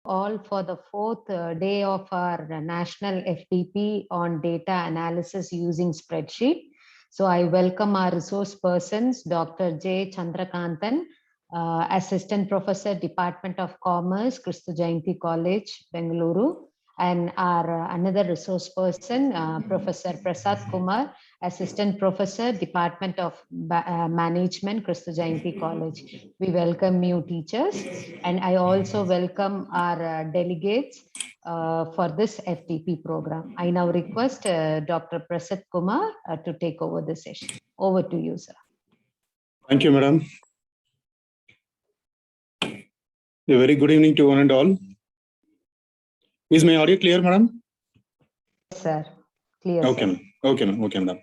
All for the fourth day of our national FDP on data analysis using spreadsheet. So I welcome our resource persons, Dr. J. Chandrakantan, Assistant Professor, Department of Commerce, Kristu Jayanti College, Bengaluru, and our another resource person, Professor Prasad Kumar, Assistant Professor, Department of Management, Kristu Jayanti College. We welcome you, teachers, and I also welcome our delegates for this FTP program. I now request Dr. Prasad Kumar to take over the session. Over to you, sir. Thank you, madam. A very good evening to one and all. Is my audio clear, madam? Yes, sir. Clear. Okay, sir. Okay, madam.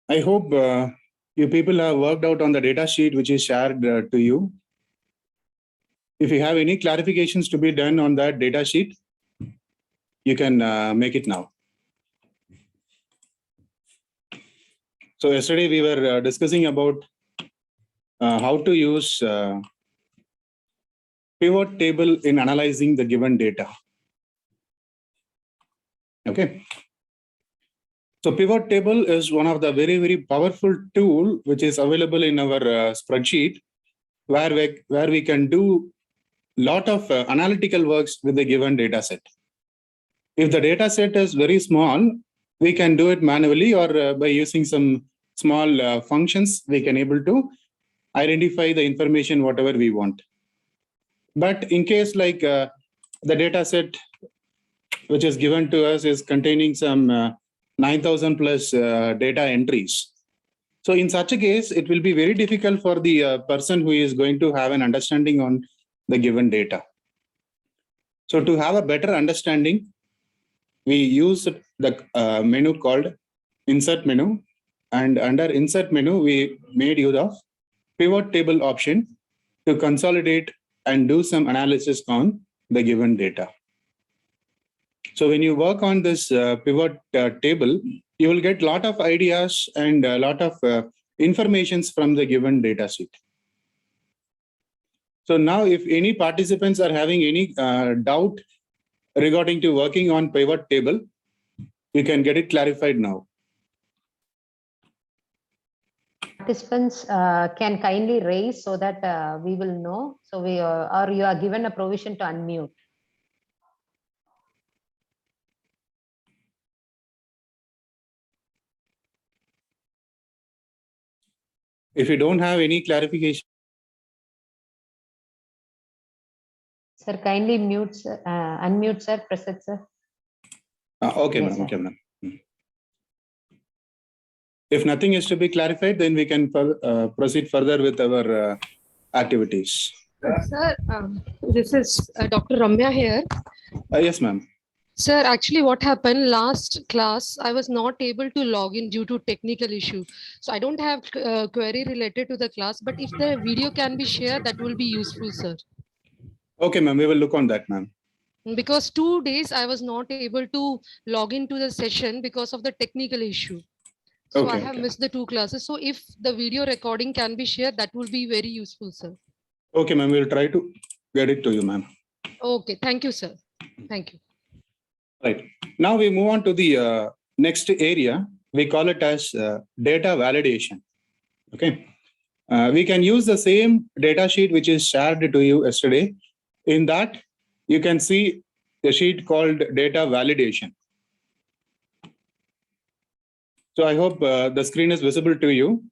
I hope you people have worked out on the data sheet which is shared to you. If you have any clarifications to be done on that data sheet, you can make it now. So yesterday we were discussing about how to use pivot table in analyzing the given data. Okay. So pivot table is one of the very, very powerful tool which is available in our spreadsheet where we can do lot of analytical works with the given data set. If the data set is very small, we can do it manually or by using some small functions, we can able to identify the information whatever we want. But in case like the data set which is given to us is containing some 9,000 plus data entries. So in such a case, it will be very difficult for the person who is going to have an understanding on the given data. So to have a better understanding, we use the menu called insert menu, and under insert menu, we made use of pivot table option to consolidate and do some analysis on the given data. So when you work on this pivot table, you will get a lot of ideas and a lot of informations from the given data sheet. So now if any participants are having any doubt regarding to working on pivot table, you can get it clarified now. Participants can kindly raise so that we will know. So we or you are given a provision to unmute. If you don't have any clarification. Sir, kindly mute, unmute, sir, Prasad, sir. Okay, Yes, ma'am. Okay, ma'am. If nothing is to be clarified, then we can proceed further with our activities. Sir, this is Dr. Ramya here. Yes, ma'am. Sir, actually what happened last class, I was not able to log in due to technical issue. So I don't have query related to the class, but if the video can be shared, that will be useful, sir. Okay, ma'am. We will look on that, ma'am. Because 2 days I was not able to log into the session because of the technical issue. So Okay, I have missed the 2 classes. So if the video recording can be shared, that will be very useful, sir. Okay, ma'am. We will try to get it to you, ma'am. Okay. Thank you, sir. Thank you. Right. Now we move on to the next area. We call it as data validation. Okay. We can use the same data sheet which is shared to you yesterday. In that, you can see the sheet called data validation. So I hope the screen is visible to you.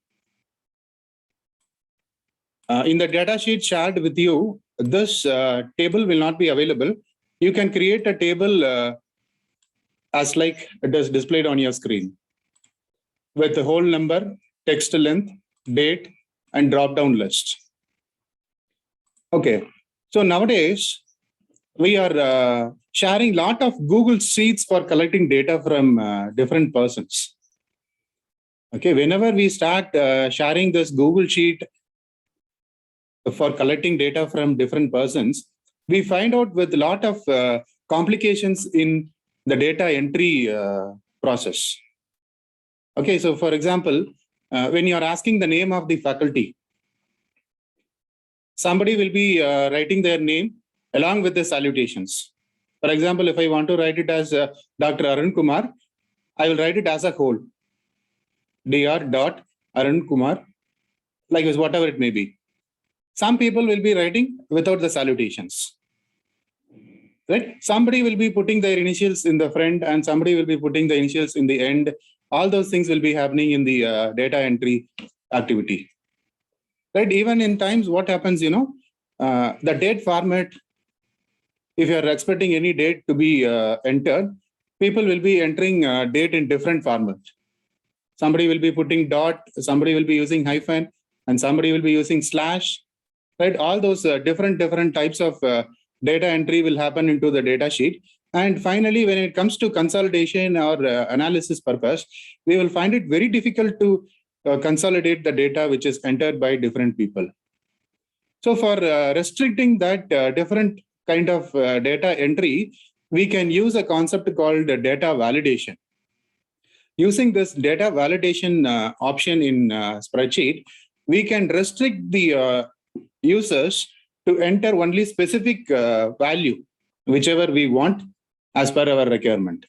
In the data sheet shared with you, this table will not be available. You can create a table as like it is displayed on your screen with the whole number, text length, date, and drop-down list. Okay, so nowadays we are sharing a lot of Google Sheets for collecting data from different persons. Okay, whenever we start sharing this Google Sheet for collecting data from different persons, we find out with a lot of complications in the data entry process. Okay, so for example, when you are asking the name of the faculty, somebody will be writing their name along with the salutations. For example, if I want to write it as Dr. Arun Kumar, I will write it as a whole. Dr. Arun Kumar, like this, whatever it may be. Some people will be writing without the salutations. Right? Somebody will be putting their initials in the front and somebody will be putting the initials in the end. All those things will be happening in the data entry activity. Right? Even in times, what happens, the date format, if you are expecting any date to be entered, people will be entering date in different format. Somebody will be putting dot, somebody will be using hyphen, and somebody will be using slash. Right? All those different types of data entry will happen into the data sheet. And finally, when it comes to consolidation or analysis purpose, we will find it very difficult to consolidate the data which is entered by different people. So for restricting that different kind of data entry, we can use a concept called data validation. Using this data validation option in spreadsheet, we can restrict the users to enter only specific value, whichever we want as per our requirement.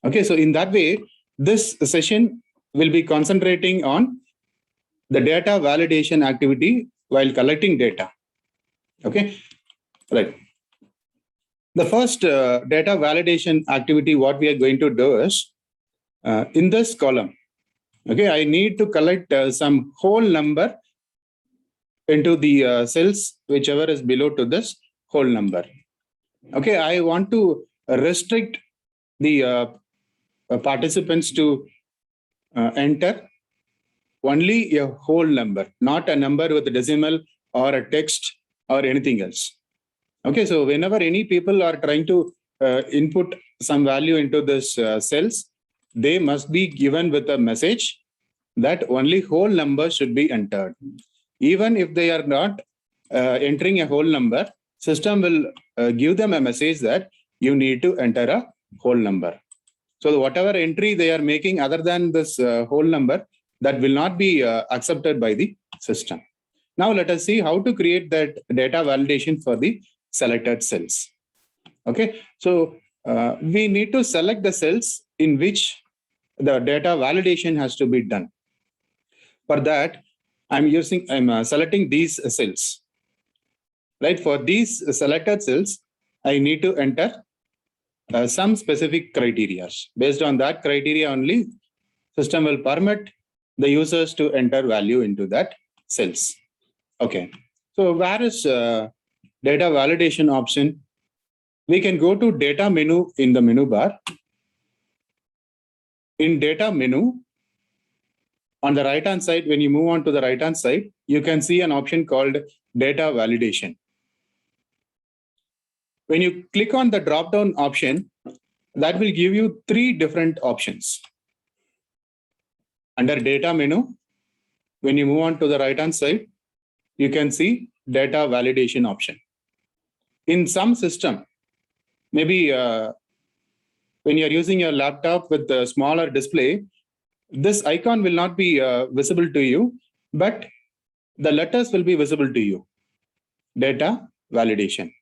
Okay, so in that way, this session will be concentrating on the data validation activity while collecting data. Okay, right. The first data validation activity, what we are going to do is in this column. Okay, I need to collect some whole number into the cells, whichever is below to this whole number. Okay, I want to restrict the participants to enter only a whole number, not a number with a decimal or a text or anything else. Okay, so whenever any people are trying to input some value into this cells, they must be given with a message that only whole number should be entered. Even if they are not entering a whole number, system will give them a message that you need to enter a whole number. So whatever entry they are making other than this whole number, that will not be accepted by the system. Now let us see how to create that data validation for the selected cells. Okay, so we need to select the cells in which the data validation has to be done. For that, I'm selecting these cells. Right, for these selected cells, I need to enter some specific criteria. Based on that criteria only, system will permit the users to enter value into that cells. Okay, so where is data validation option? We can go to data menu in the menu bar. In data menu, on the right hand side, when you move on to the right hand side, you can see an option called data validation. When you click on the drop down option, that will give you 3 different options. Under data menu, when you move on to the right hand side, you can see data validation option. In some system, maybe when you're using your laptop with a smaller display, this icon will not be visible to you, but the letters will be visible to you. Data validation.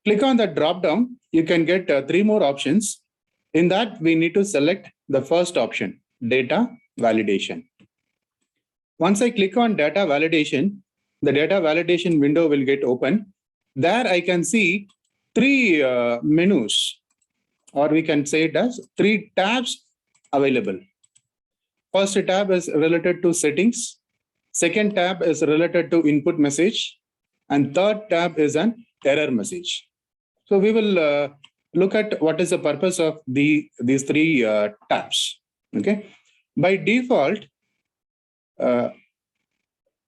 Click on the drop down, you can get 3 more options. In that, we need to select the first option, data validation. Once I click on data validation, the data validation window will get open. There I can see 3 menus, or we can say it as 3 tabs available. First tab is related to settings. Second tab is related to input message. And third tab is an error message. So we will look at what is the purpose of these 3 tabs. Okay. By default,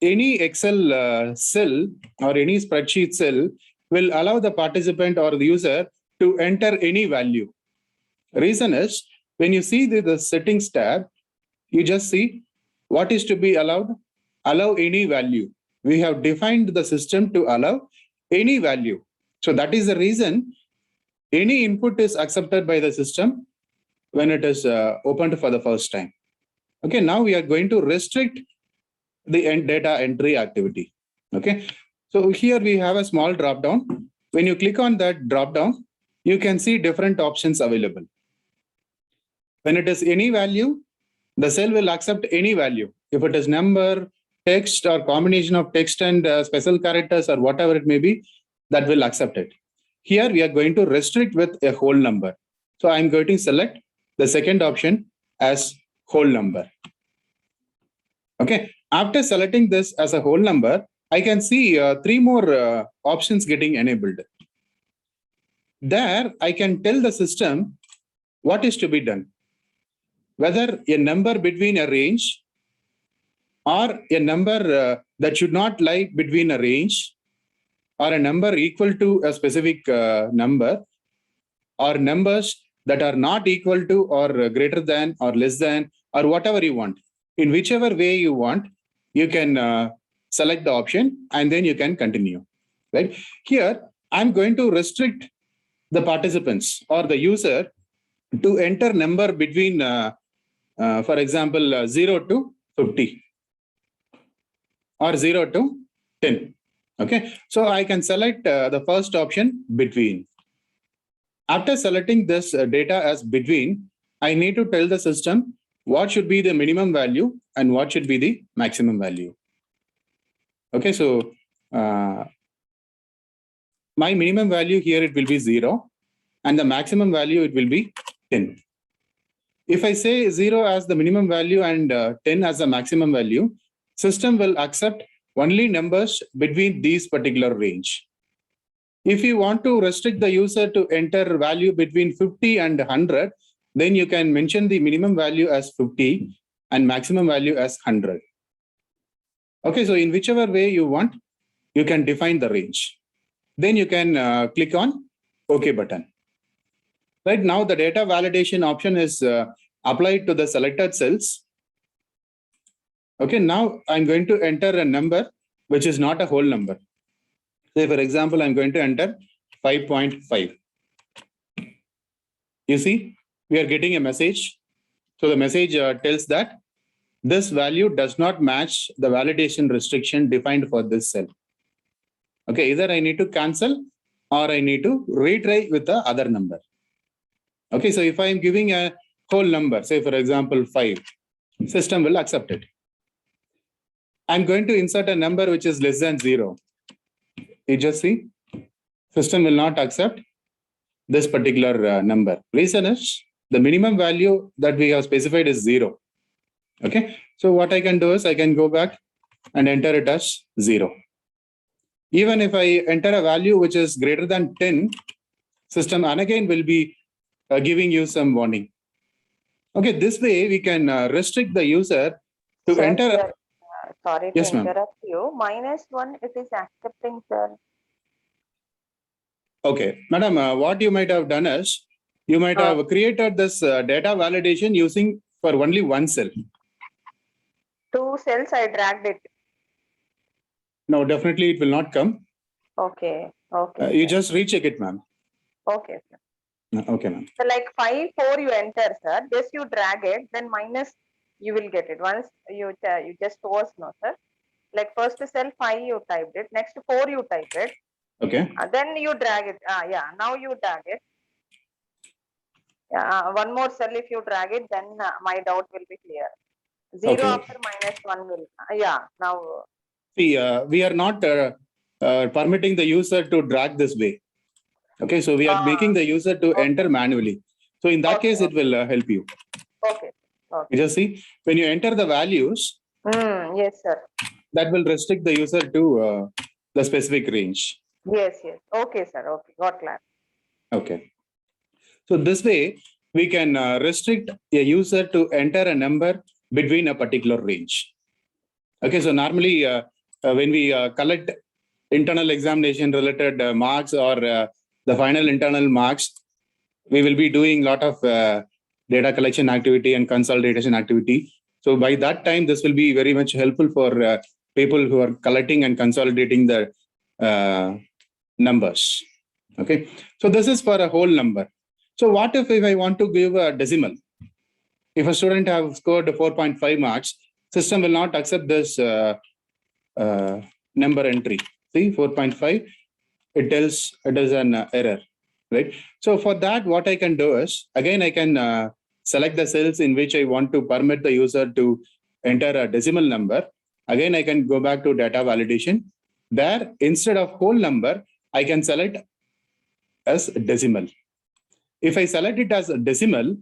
any Excel cell or any spreadsheet cell will allow the participant or the user to enter any value. Reason is, when you see the settings tab, you just see what is to be allowed. Allow any value. We have defined the system to allow any value. So that is the reason any input is accepted by the system when it is opened for the first time. Okay, now we are going to restrict the data entry activity. Okay, So here we have a small drop down. When you click on that drop down, you can see different options available. When it is any value, the cell will accept any value. If it is number, text, or combination of text and special characters or whatever it may be, that will accept it. Here we are going to restrict with a whole number. So I'm going to select the second option as whole number. Okay. After selecting this as a whole number, I can see 3 more options getting enabled. There, I can tell the system what is to be done. Whether a number between a range or a number that should not lie between a range, or a number equal to a specific number, or numbers that are not equal to or greater than or less than, or whatever you want. In whichever way you want, you can select the option and then you can continue. Right? Here, I'm going to restrict the participants or the user to enter number between, for example, 0 to 50 or 0 to 10. Okay, so I can select the first option, between. After selecting this data as between, I need to tell the system what should be the minimum value and what should be the maximum value. Okay, so my minimum value here, it will be 0, and the maximum value, it will be 10. If I say 0 as the minimum value and 10 as the maximum value, system will accept only numbers between these particular range. If you want to restrict the user to enter value between 50 and 100, then you can mention the minimum value as 50 and maximum value as 100. Okay, so in whichever way you want, you can define the range. Then you can click on OK button. Right now, the data validation option is applied to the selected cells. Okay, now I'm going to enter a number which is not a whole number. Say, for example, I'm going to enter 5.5. You see, we are getting a message. So the message tells that this value does not match the validation restriction defined for this cell. Okay, either I need to cancel or I need to retry with the other number. Okay, so if I am giving a whole number, say for example 5, system will accept it. I'm going to insert a number which is less than 0. You just see, system will not accept this particular number. Reason is the minimum value that we have specified is 0. Okay, so what I can do is I can go back and enter it as 0. Even if I enter a value which is greater than 10, system and again will be giving you some warning. Okay, this way we can restrict the user to Sir, enter. sir, sorry to Yes, ma'am. interrupt you. -1, it is accepting, sir. Okay, madam, what you might have done is you might have created this data validation using for only one cell. 2 cells, I dragged it. No, definitely it will not come. Okay, okay. You sir. just recheck it, ma'am. Okay, sir. Okay, ma'am. So like 5, 4 you enter, sir. Just you drag it, then minus you will get it. Once you just force, no, sir. Like first cell 5 you typed it, next 4 you type it. Okay. Then you drag it. Yeah, now you drag it. One more cell if you drag it, then my doubt will be clear. 0 Okay. after -1 will. Yeah, now. See, we are not permitting the user to drag this way. Okay, so we are making the user to enter manually. So in that case, it will help you. Okay. Okay. You just see, when you enter the values, Yes, sir. that will restrict the user to the specific range. Yes, yes. Okay, sir. Okay, got clarity. Okay. So this way, we can restrict a user to enter a number between a particular range. Okay, so normally when we collect internal examination related marks or the final internal marks, we will be doing a lot of data collection activity and consolidation activity. So by that time, this will be very much helpful for people who are collecting and consolidating the numbers. Okay, so this is for a whole number. So what if I want to give a decimal? If a student have scored 4.5 marks, system will not accept this number entry. See 4.5, it tells it is an error, right? So for that, what I can do is, again, I can select the cells in which I want to permit the user to enter a decimal number. Again, I can go back to data validation. There, instead of whole number, I can select as decimal. If I select it as a decimal,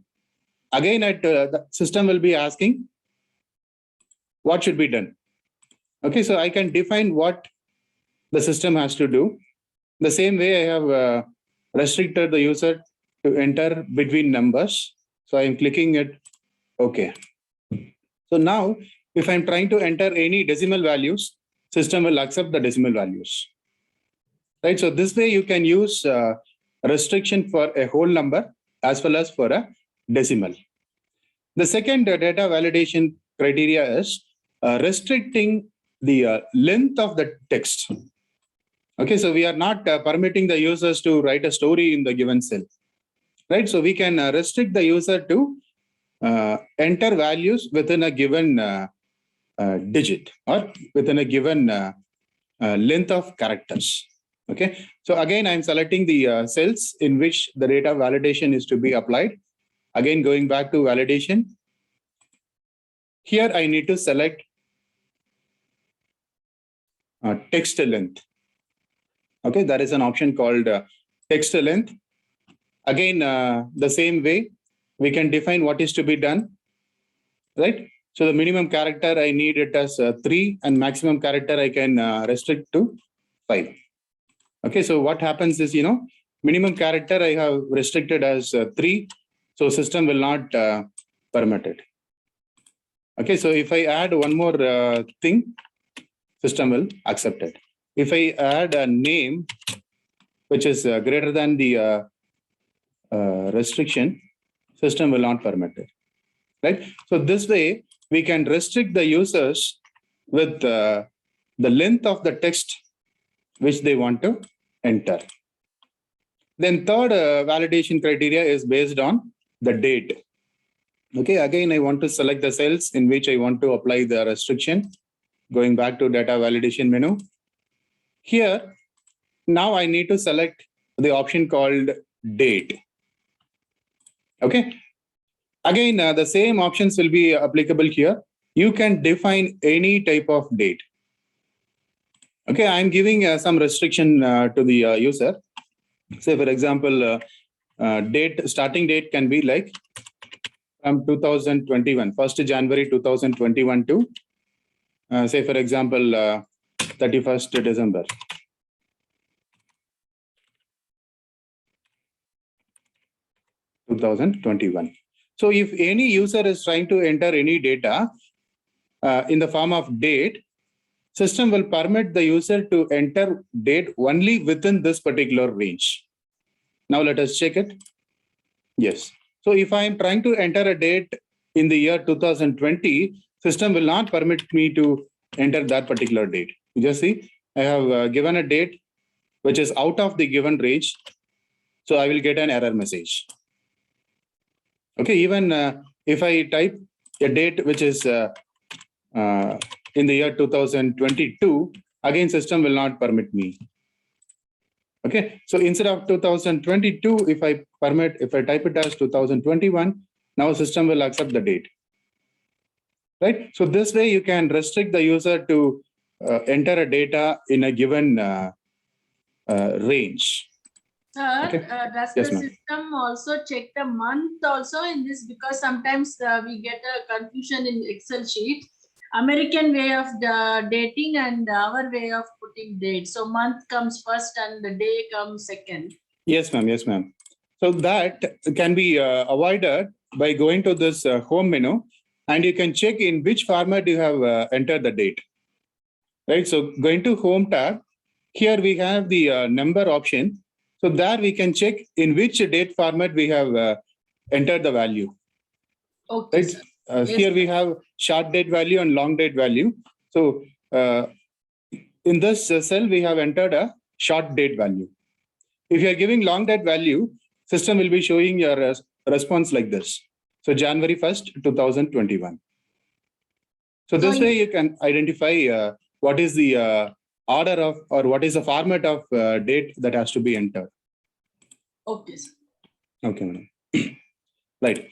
again, the system will be asking what should be done. Okay, so I can define what the system has to do. The same way I have restricted the user to enter between numbers. So I'm clicking it OK. So now, if I'm trying to enter any decimal values, system will accept the decimal values. Right. So this way you can use restriction for a whole number as well as for a decimal. The second data validation criteria is restricting the length of the text. Okay, so we are not permitting the users to write a story in the given cell, right? So we can restrict the user to enter values within a given digit or within a given length of characters. Okay, so again, I'm selecting the cells in which the data validation is to be applied. Again, going back to validation. Here, I need to select text length. Okay, there is an option called text length. Again, the same way, we can define what is to be done, right? So the minimum character, I need it as 3 and maximum character, I can restrict to 5. Okay, so what happens is, minimum character I have restricted as 3. So system will not permit it. Okay, so if I add one more thing, system will accept it. If I add a name, which is greater than the restriction, system will not permit it, right? So this way, we can restrict the users with the length of the text which they want to enter. Then third validation criteria is based on the date. Okay, again, I want to select the cells in which I want to apply the restriction. Going back to data validation menu. Here, now I need to select the option called date. Okay. Again, the same options will be applicable here. You can define any type of date. Okay, I'm giving some restriction to the user. Say, for example, starting date can be like from 2021, 1st January 2021 to, say, for example, 31st December. So if any user is trying to enter any data in the form of date, system will permit the user to enter date only within this particular range. Now let us check it. Yes. So if I am trying to enter a date in the year 2020, system will not permit me to enter that particular date. You just see, I have given a date which is out of the given range. So I will get an error message. Okay, even if I type a date which is in the year 2022, again, system will not permit me. Okay, so instead of 2022, if I type it as 2021, now system will accept the date. Right? So this way you can restrict the user to enter a data in a given range. Sir, Okay. does Yes, the ma'am. system also check the month also in this? Because sometimes we get a confusion in Excel sheet. American way of the dating and our way of putting date. So month comes first and the day comes second. Yes, ma'am. Yes, ma'am. So that can be avoided by going to this home menu, and you can check in which format you have entered the date. Right. So going to home tab, here we have the number option. So there we can check in which date format we have entered the value. Okay. Right. Sir. Yes, Here we have short date value and long date value. So in this cell, we have entered a short date value. If you are giving long date value, system will be showing your response like this. So January 1st, 2021. So this way you can identify what is the order of, or what is the format of date that has to be entered. Okay, sir. Okay, madam. Right.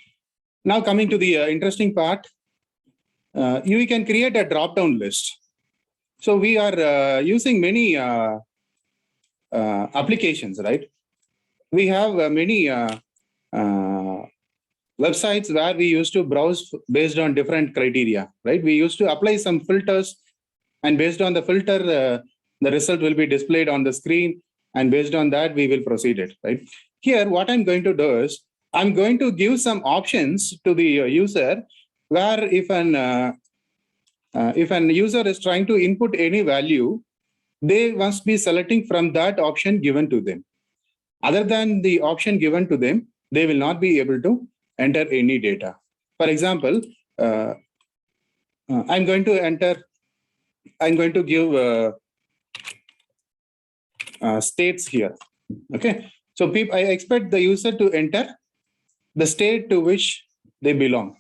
Now coming to the interesting part, you can create a drop-down list. So we are using many applications, right? We have many websites where we used to browse based on different criteria, right? We used to apply some filters, and based on the filter, the result will be displayed on the screen, and based on that, we will proceed it, right? Here, what I'm going to do is, I'm going to give some options to the user, where if an user is trying to input any value, they must be selecting from that option given to them. Other than the option given to them, they will not be able to enter any data. For example, I'm going to give states here. Okay, so I expect the user to enter the state to which they belong.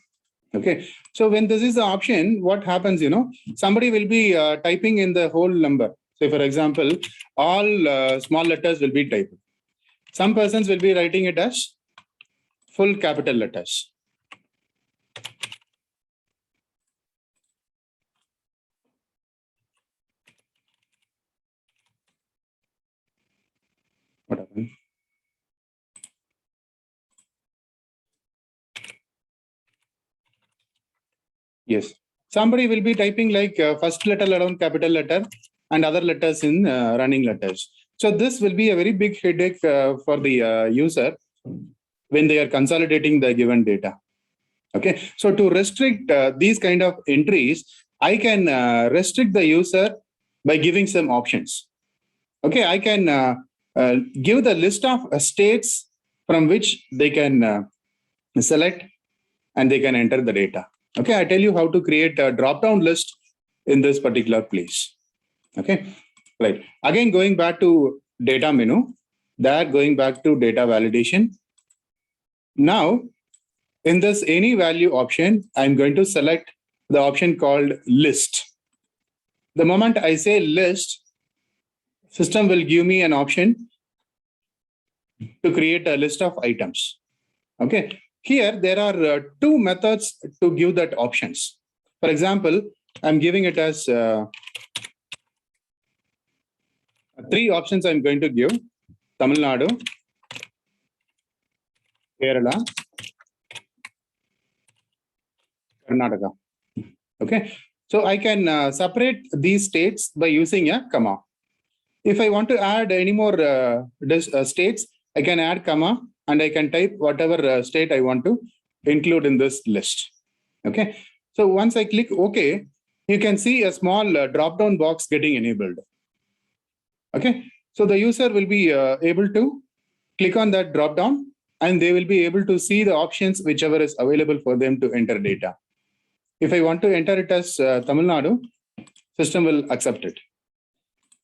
Okay, so when this is the option, what happens, somebody will be typing in the whole number. Say, for example, all small letters will be typed. Some persons will be writing it as full capital letters. What happened? Yes. Somebody will be typing like first letter alone capital letter and other letters in running letters. So this will be a very big headache for the user when they are consolidating the given data. Okay. So to restrict these kind of entries, I can restrict the user by giving some options. Okay. I can give the list of states from which they can select and they can enter the data. Okay, I tell you how to create a drop-down list in this particular place. Okay, right. Again, going back to data menu, going back to data validation. Now, in this any value option, I'm going to select the option called list. The moment I say list, system will give me an option to create a list of items. Okay. Here, there are two methods to give that options. For example, I'm giving it as 3 options I'm going to give. Tamil Nadu, Kerala, Karnataka. Okay. So I can separate these states by using a comma. If I want to add any more states, I can add comma, and I can type whatever state I want to include in this list. Okay. So once I click OK, you can see a small drop-down box getting enabled. Okay. So the user will be able to click on that drop-down, and they will be able to see the options whichever is available for them to enter data. If I want to enter it as Tamil Nadu, system will accept it.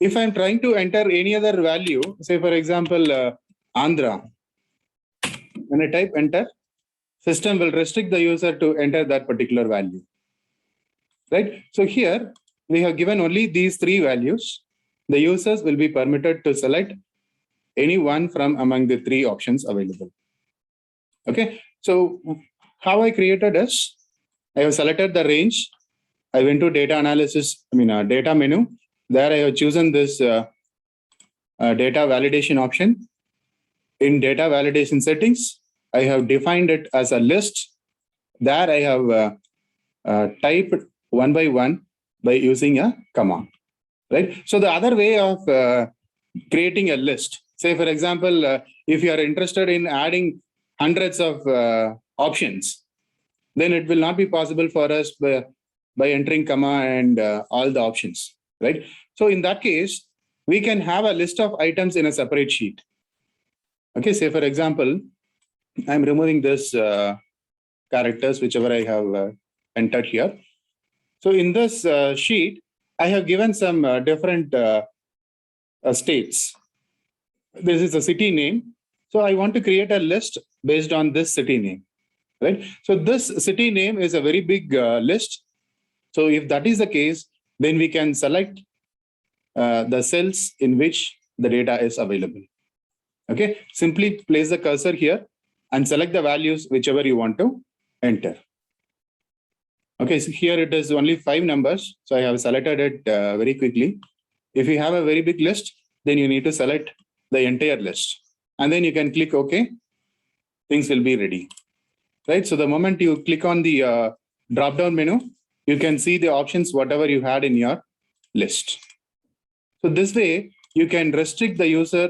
If I'm trying to enter any other value, say for example, Andhra, when I type enter, system will restrict the user to enter that particular value. Right? So here we have given only these 3 values. The users will be permitted to select any one from among the 3 options available. Okay. So how I created is, I have selected the range. I went to data analysis, data menu. There I have chosen this data validation option. In data validation settings, I have defined it as a list. There I have typed one by one by using a comma. Right. So the other way of creating a list, say for example, if you are interested in adding hundreds of options, then it will not be possible for us by entering comma and all the options. Right. So in that case, we can have a list of items in a separate sheet. Okay, say for example, I'm removing this characters, whichever I have entered here. So in this sheet, I have given some different states. This is a city name. So I want to create a list based on this city name, right? So this city name is a very big list. So if that is the case, then we can select the cells in which the data is available. Okay, simply place the cursor here and select the values whichever you want to enter. Okay, so here it is only 5 numbers. So I have selected it very quickly. If you have a very big list, then you need to select the entire list. And then you can click OK. Things will be ready. Right. So the moment you click on the drop-down menu, you can see the options, whatever you had in your list. So this way, you can restrict the user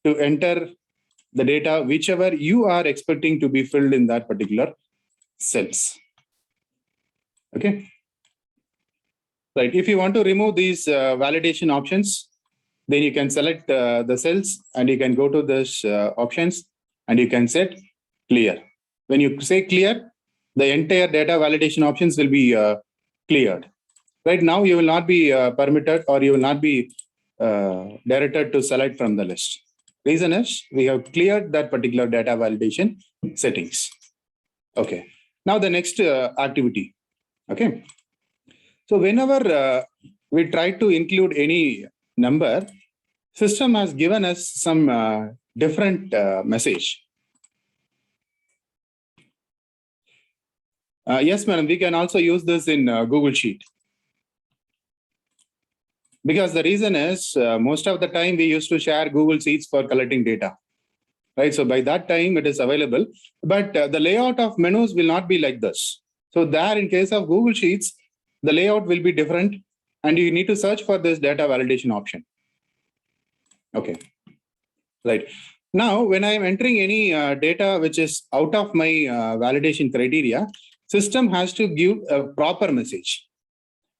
to enter the data, whichever you are expecting to be filled in that particular cells. Okay. Right. If you want to remove these validation options, then you can select the cells and you can go to this options and you can set clear. When you say clear, the entire data validation options will be cleared. Right now, you will not be permitted or you will not be directed to select from the list. Reason is we have cleared that particular data validation settings. Okay. Now the next activity. Okay. So whenever we try to include any number, system has given us some different message. Yes, madam, we can also use this in Google Sheet. Because the reason is most of the time we used to share Google Sheets for collecting data. Right. So by that time it is available, but the layout of menus will not be like this. So there in case of Google Sheets, the layout will be different and you need to search for this data validation option. Okay. Right. Now, when I am entering any data which is out of my validation criteria, system has to give a proper message.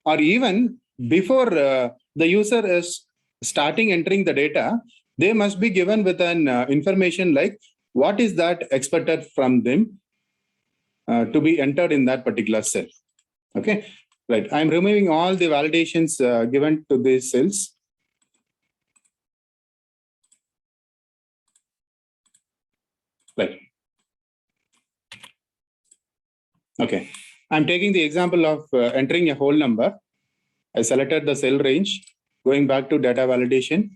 Or even before the user is starting entering the data, they must be given with an information like what is that expected from them to be entered in that particular cell. Okay, right. I'm removing all the validations given to these cells. Right. Okay, I'm taking the example of entering a whole number. I selected the cell range, going back to data validation.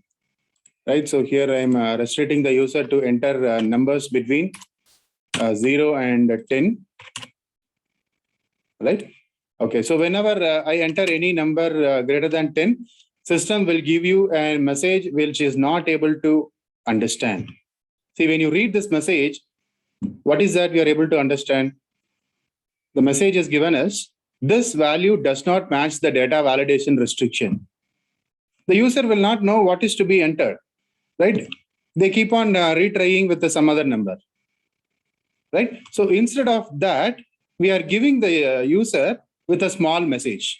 Right, so here I'm restricting the user to enter numbers between 0 and 10. Right. Okay, so whenever I enter any number greater than 10, system will give you a message which is not able to understand. See, when you read this message, what is that we are able to understand? The message is given as this value does not match the data validation restriction. The user will not know what is to be entered. Right? They keep on retrying with some other number. Right? So instead of that, we are giving the user with a small message.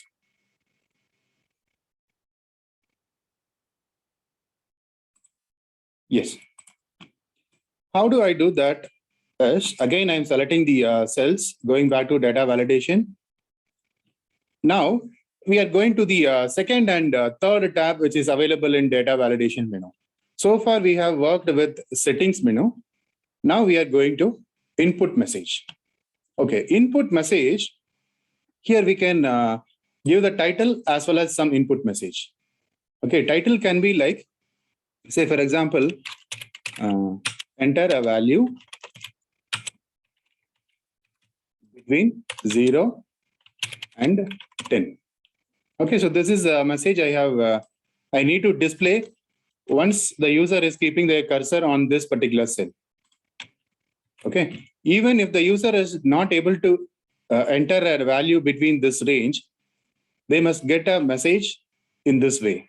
Yes. How do I do that? Yes. Again, I'm selecting the cells, going back to data validation. Now, we are going to the second and third tab, which is available in data validation menu. So far, we have worked with settings menu. Now we are going to input message. Okay, input message. Here we can give the title as well as some input message. Okay, title can be like, say for example, enter a value between 0 and 10. Okay, so this is a message I have. I need to display once the user is keeping their cursor on this particular cell. Okay, even if the user is not able to enter a value between this range, they must get a message in this way.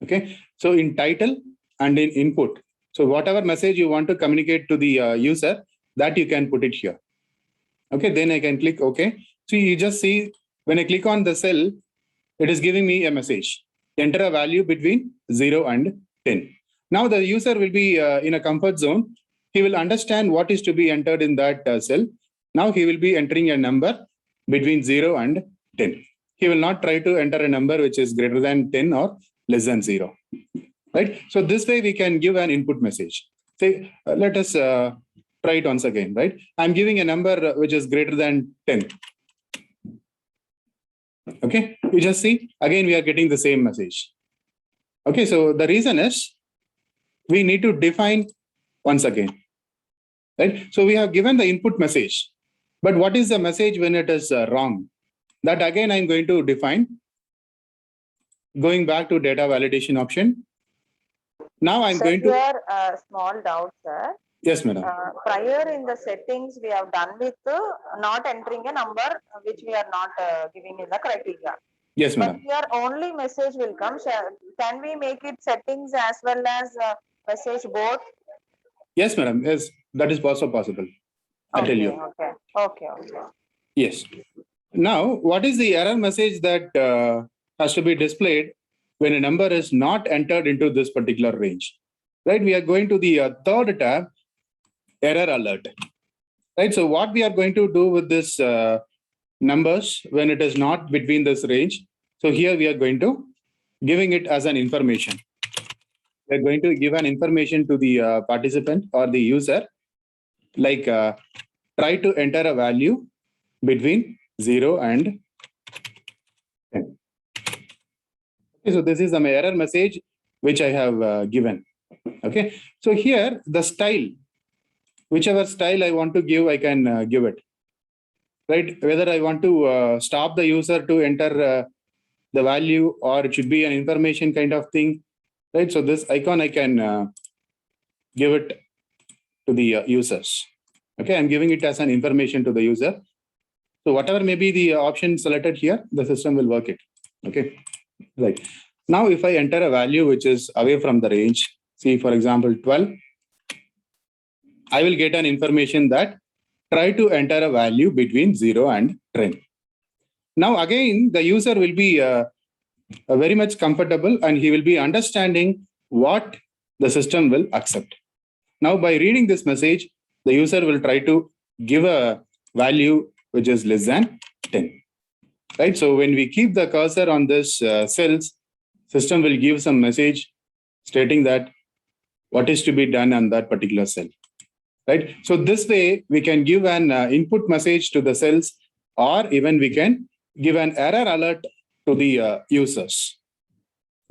Okay, so in title and in input. So whatever message you want to communicate to the user, that you can put it here. Okay, then I can click OK. So you just see when I click on the cell, it is giving me a message. Enter a value between 0 and 10. Now the user will be in a comfort zone. He will understand what is to be entered in that cell. Now he will be entering a number between 0 and 10. He will not try to enter a number which is greater than 10 or less than 0. Right? So this way we can give an input message. Say, let us try it once again. Right? I'm giving a number which is greater than 10. Okay, you just see, again, we are getting the same message. Okay, so the reason is we need to define once again, right? So we have given the input message, but what is the message when it is wrong? That again, I'm going to define. Going back to data validation option. Now I'm Sir, going to. here, small doubt, sir. Yes, madam. Prior in the settings, we have done with not entering a number which we are not giving in the criteria. Yes, But madam. here only message will come. Can we make it settings as well as message both? Yes, madam. Yes, that is also possible. I tell you. Okay. Yes. Now, what is the error message that has to be displayed when a number is not entered into this particular range? Right. We are going to the third tab, error alert. Right. So what we are going to do with this numbers when it is not between this range. So here we are going to giving it as an information. We are going to give an information to the participant or the user, like try to enter a value between 0 and 10. Okay, so this is an error message which I have given. Okay, so here the style, whichever style I want to give, I can give it. Right, whether I want to stop the user to enter the value, or it should be an information kind of thing. Right, so this icon I can give it to the users. Okay, I'm giving it as an information to the user. So whatever may be the option selected here, the system will work it. Okay, right. Now if I enter a value which is away from the range, see for example 12, I will get an information that try to enter a value between 0 and 10. Now again, the user will be very much comfortable and he will be understanding what the system will accept. Now by reading this message, the user will try to give a value which is less than 10. Right. So when we keep the cursor on this cells, system will give some message stating that what is to be done on that particular cell. Right. So this way we can give an input message to the cells, or even we can give an error alert to the users.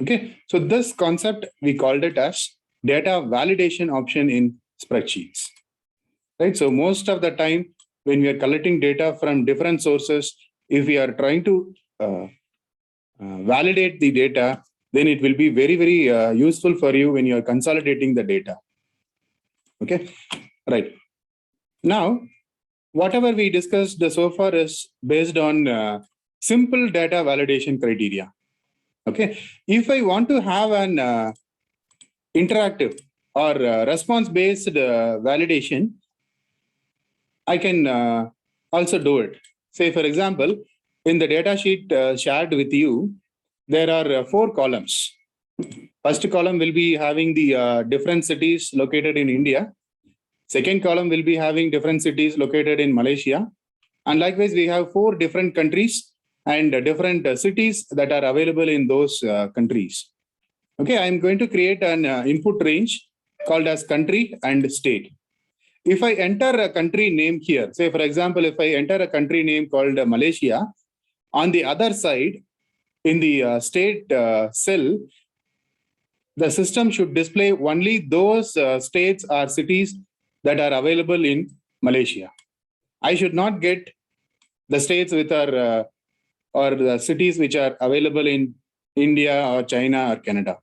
Okay. So this concept we called it as data validation option in spreadsheets. Right. So most of the time when we are collecting data from different sources, if we are trying to validate the data, then it will be very, very useful for you when you are consolidating the data. Okay, right. Now, whatever we discussed so far is based on simple data validation criteria. Okay, if I want to have an interactive or response-based validation, I can also do it. Say, for example, in the data sheet shared with you, there are 4 columns. First column will be having the different cities located in India. Second column will be having different cities located in Malaysia. And likewise, we have 4 different countries and different cities that are available in those countries. Okay, I'm going to create an input range called as country and state. If I enter a country name here, say for example, if I enter a country name called Malaysia, on the other side, in the state cell, the system should display only those states or cities that are available in Malaysia. I should not get the states with our or the cities which are available in India or China or Canada.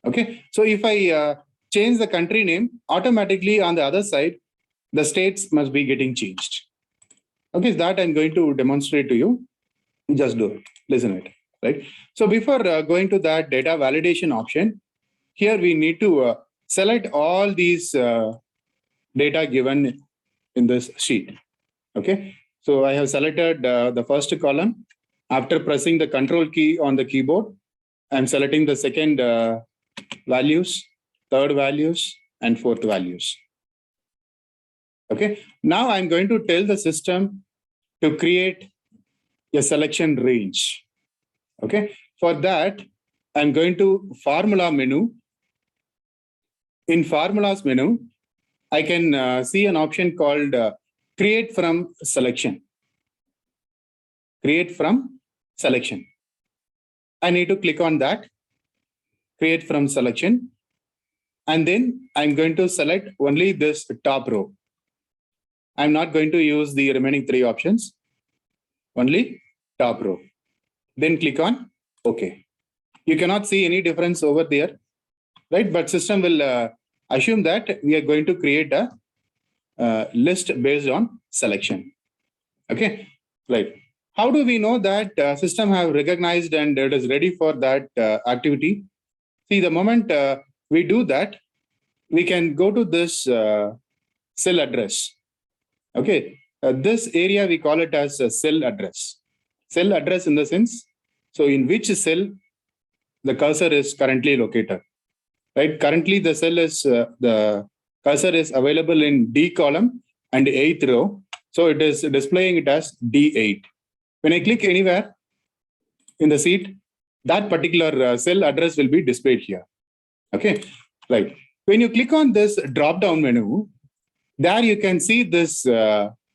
Okay, so if I change the country name, automatically on the other side, the states must be getting changed. Okay, that I'm going to demonstrate to you. Just do it. Listen to it. Right. So before going to that data validation option, here we need to select all these data given in this sheet. Okay. So I have selected the first column. After pressing the control key on the keyboard, I'm selecting the second values, third values, and fourth values. Okay. Now I'm going to tell the system to create a selection range. Okay. For that, I'm going to formula menu. In formulas menu, I can see an option called create from selection. Create from selection. I need to click on that. create from selection. And then I'm going to select only this top row. I'm not going to use the remaining 3 options, only top row. Then click on OK. You cannot see any difference over there, right? But system will assume that we are going to create a list based on selection. Okay, right. How do we know that system have recognized and it is ready for that activity? See, the moment we do that, we can go to this cell address. Okay, this area we call it as a cell address. Cell address in the sense, so in which cell the cursor is currently located, right? Currently the cell is, the cursor is available in D column and 8th row. So it is displaying it as D8. When I click anywhere in the sheet, that particular cell address will be displayed here. Okay, right. When you click on this drop-down menu, there you can see this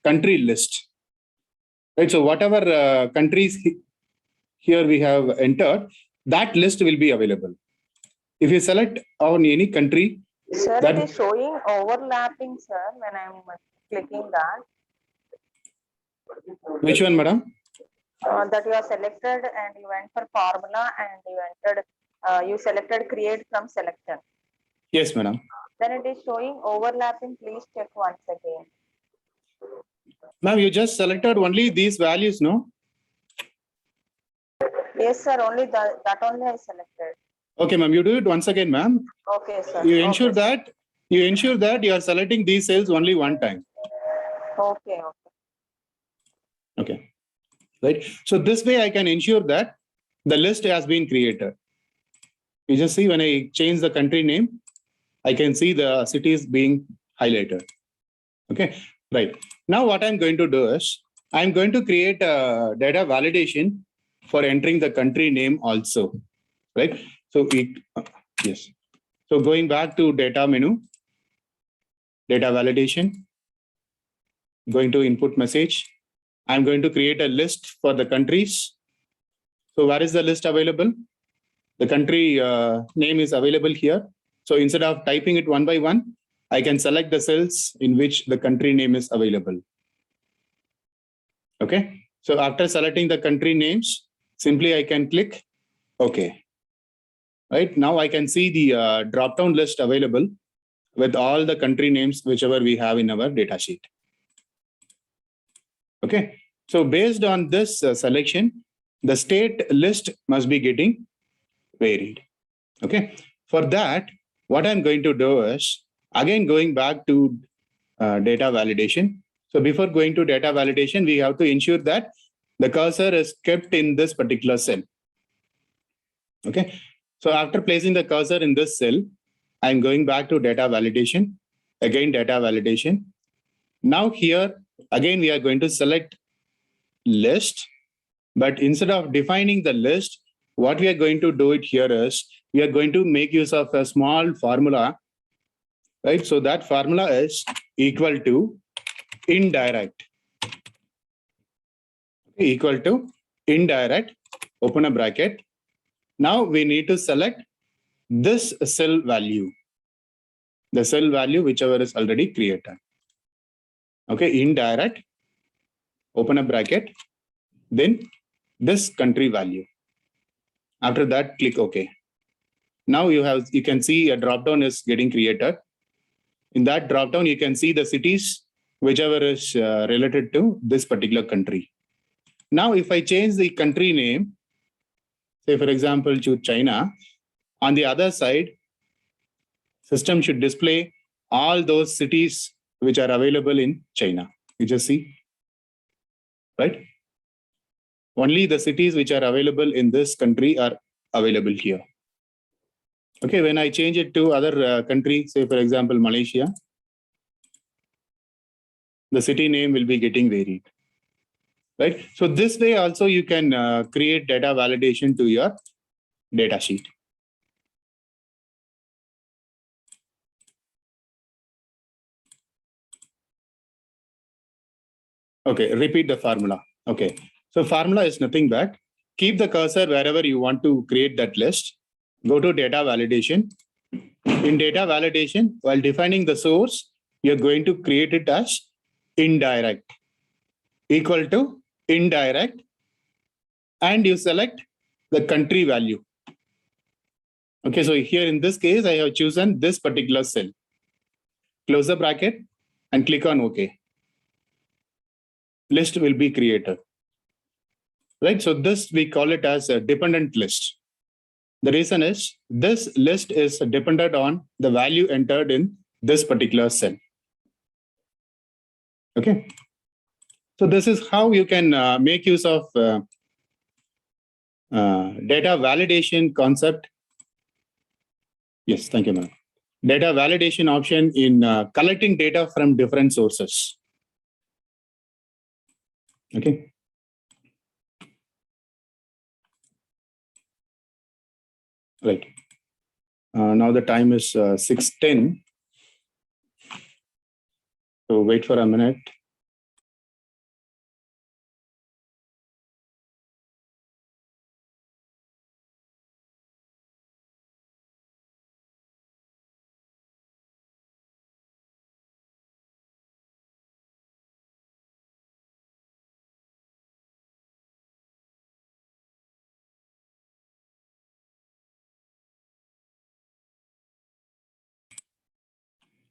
country list. Right. So whatever countries here we have entered, that list will be available. If you select on any country, Sir, that it is showing overlapping, sir, when I'm clicking that. which one, madam? That you are selected and you went for formula and you entered, you selected create from selection. Yes, madam. Then it is showing overlapping. Please check once again. Ma'am, you just selected only these values, no? Yes, sir. Only that only I selected. Okay, ma'am. You do it once again, ma'am. Okay, sir. You ensure Okay, that you are selecting these cells only one time. Okay. Okay. Right. So this way I can ensure that the list has been created. You just see when I change the country name, I can see the cities being highlighted. Okay. Right. Now what I'm going to do is I'm going to create a data validation for entering the country name also. Right. So yes. So going back to data menu, data validation, going to input message. I'm going to create a list for the countries. So where is the list available? The country name is available here. So instead of typing it one by one, I can select the cells in which the country name is available. Okay. So after selecting the country names, simply I can click OK. Right now I can see the drop-down list available with all the country names, whichever we have in our data sheet. Okay. So based on this selection, the state list must be getting varied. Okay. For that, what I'm going to do is, again, going back to data validation. So before going to data validation, we have to ensure that the cursor is kept in this particular cell. Okay. So after placing the cursor in this cell, I'm going back to data validation. Again, data validation. Now here, again, we are going to select list. But instead of defining the list, what we are going to do it here is, we are going to make use of a small formula, right? So that formula is equal to indirect. Equal to indirect, open a bracket. Now we need to select this cell value, the cell value whichever is already created. Okay, indirect, open a bracket, then this country value. After that, click OK. Now you can see a drop-down is getting created. In that drop-down, you can see the cities, whichever is related to this particular country. Now, if I change the country name, say, for example, to China, on the other side, system should display all those cities which are available in China. You just see, right? Only the cities which are available in this country are available here. Okay, when I change it to other country, say, for example, Malaysia, the city name will be getting varied. Right? So this way also you can create data validation to your data sheet. Okay, repeat the formula. Okay, so formula is nothing but keep the cursor wherever you want to create that list. go to data validation. In data validation, while defining the source, you're going to create it as indirect, equal to indirect, and you select the country value. Okay, so here in this case, I have chosen this particular cell. Close the bracket and click on OK. List will be created. Right, so this we call it as a dependent list. The reason is this list is dependent on the value entered in this particular cell. Okay, so this is how you can make use of data validation concept. Yes, thank you, ma'am. Data validation option in collecting data from different sources. Okay. Right. Now the time is 6:10. So wait for a minute.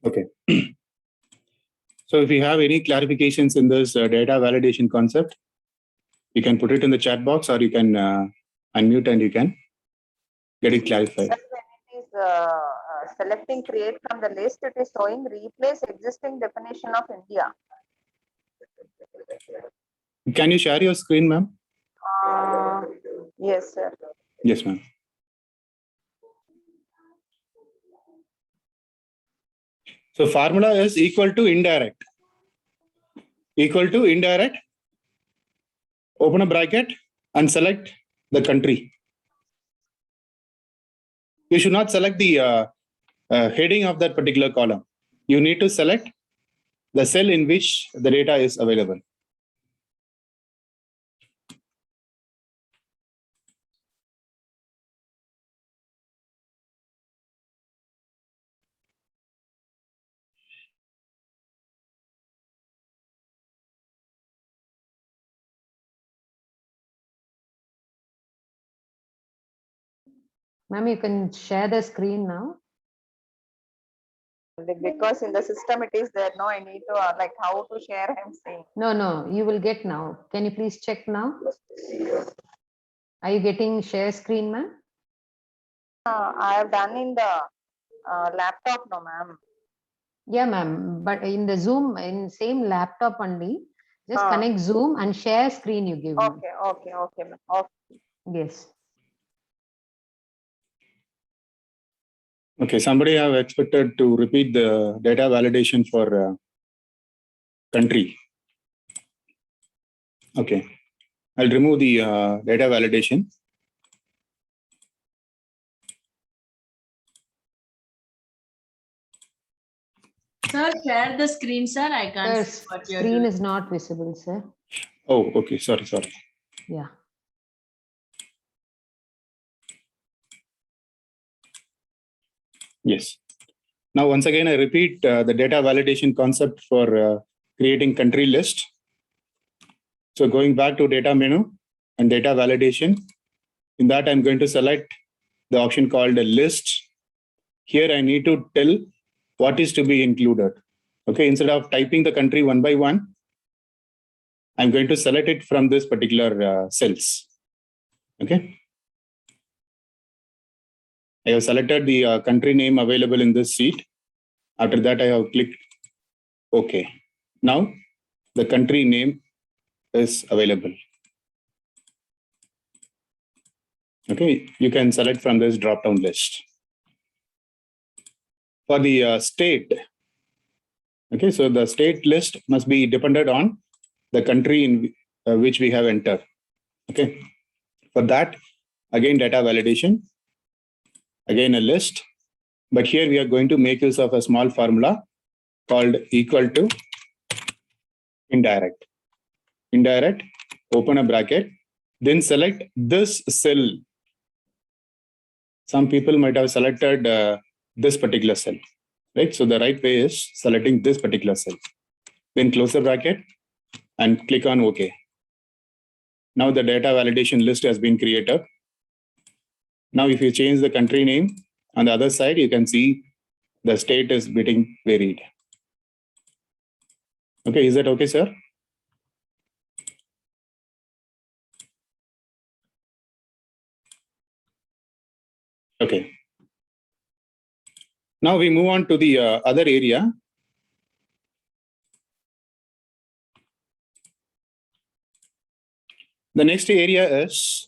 Okay. So if you have any clarifications in this data validation concept, you can put it in the chat box, or you can unmute and you can get it clarified. When it is selecting create from the list, it is showing replace existing definition of India. Can you share your screen, ma'am? Yes, sir. Yes, ma'am. So formula is equal to indirect. Equal to indirect. Open a bracket and select the country. You should not select the heading of that particular column. You need to select the cell in which the data is available. Ma'am, you can share the screen now. Because in the system it is there. No, I need to like how to share. I'm saying. No, you will get now. Can you please check now? Are you getting share screen, ma'am? I have done in the laptop, no, ma'am. Yeah, ma'am. But in the Zoom, in same laptop only, just Ah. connect Zoom and share screen you give. ma'am. Okay, ma'am. Okay. Yes. Okay, somebody have expected to repeat the data validation for country. Okay, I'll remove the data validation. Sir, share the screen, sir. I can't Sir, see what you're screen doing. is not visible, sir. Oh, okay, sorry. Yeah. Yes. Now, once again, I repeat the data validation concept for creating country list. So going back to data menu and data validation, in that I'm going to select the option called a list. Here I need to tell what is to be included. Okay, instead of typing the country one by one, I'm going to select it from this particular cells. Okay. I have selected the country name available in this sheet. After that, I have clicked OK. Now the country name is available. Okay, you can select from this drop-down list. For the state, okay, so the state list must be dependent on the country in which we have entered. Okay, for that, again, data validation, again, a list. But here we are going to make use of a small formula called equal to indirect. Indirect, open a bracket, then select this cell. some people might have selected this particular cell, right? So the right way is selecting this particular cell. Then close the bracket and click on OK. Now the data validation list has been created. Now, if you change the country name on the other side, you can see the state is getting varied. Okay, is that okay, sir? Okay. Now we move on to the other area. The next area is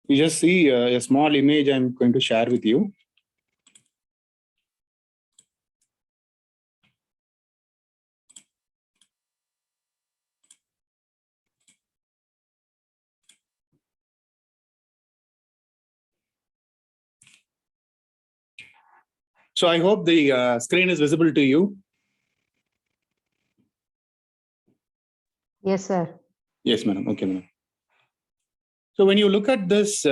you just see a small image I'm going to share with you. So I hope the screen is visible to you. Yes, sir. Yes, madam. Okay, madam. So when you look at this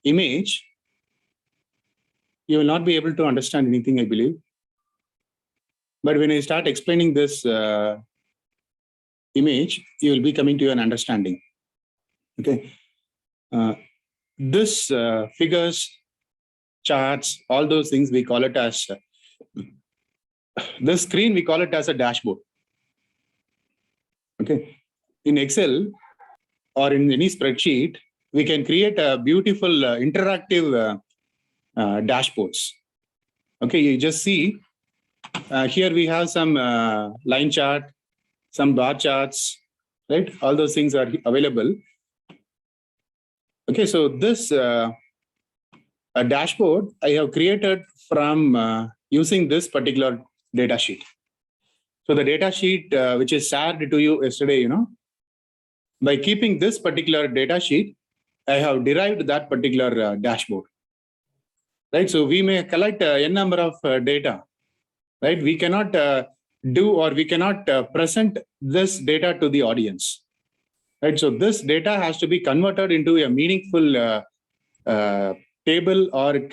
image, you will not be able to understand anything, I believe. But when I start explaining this image, you will be coming to an understanding. Okay. This figures, charts, all those things, we call it as this screen, we call it as a dashboard. Okay. In Excel or in any spreadsheet, we can create a beautiful interactive dashboards. Okay, you just see here we have some line chart, some bar charts, right? All those things are available. Okay, so this a dashboard I have created from using this particular data sheet. So the data sheet which is shared to you yesterday, by keeping this particular data sheet, I have derived that particular dashboard. Right, so we may collect n number of data, right? We cannot do or we cannot present this data to the audience, right? So this data has to be converted into a meaningful table, or it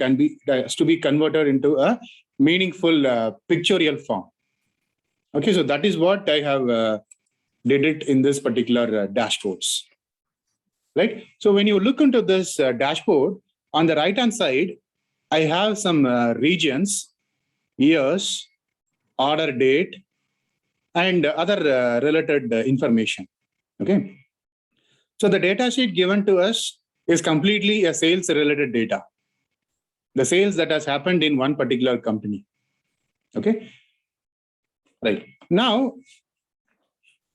has to be converted into a meaningful pictorial form. Okay, so that is what I have did it in this particular dashboards, right? So when you look into this dashboard, on the right-hand side, I have some regions, years, order date, and other related information. Okay. So the data sheet given to us is completely a sales related data. The sales that has happened in one particular company. Okay. Right. Now,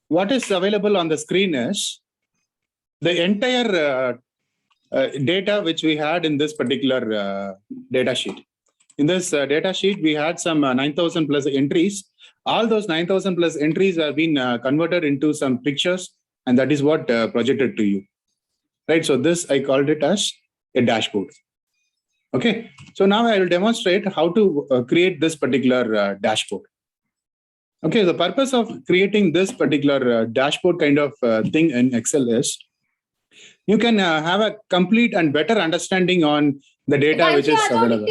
what is available on the screen is the entire data which we had in this particular data sheet. In this data sheet, we had some 9,000 plus entries. All those 9,000 plus entries have been converted into some pictures, and that is what projected to you. Right. So this I called it as a dashboard. Okay. So now I will demonstrate how to create this particular dashboard. Okay. The purpose of creating this particular dashboard kind of thing in Excel is you can have a complete and better understanding on the data which is available.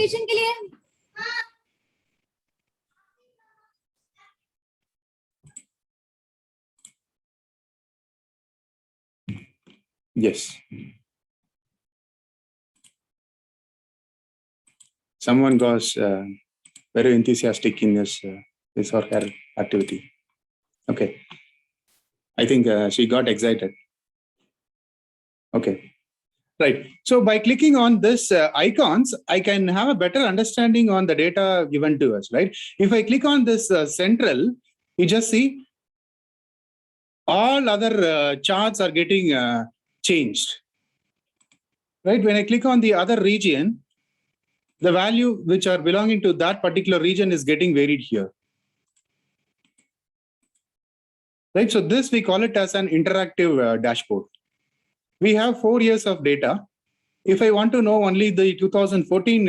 Yes. Someone was very enthusiastic in his or her activity. Okay. I think she got excited. Okay. Right. So by clicking on this icons, I can have a better understanding on the data given to us, right? If I click on this central, you just see all other charts are getting changed, right? When I click on the other region, the value which are belonging to that particular region is getting varied here. Right. So this we call it as an interactive dashboard. We have 4 years of data. If I want to know only the 2014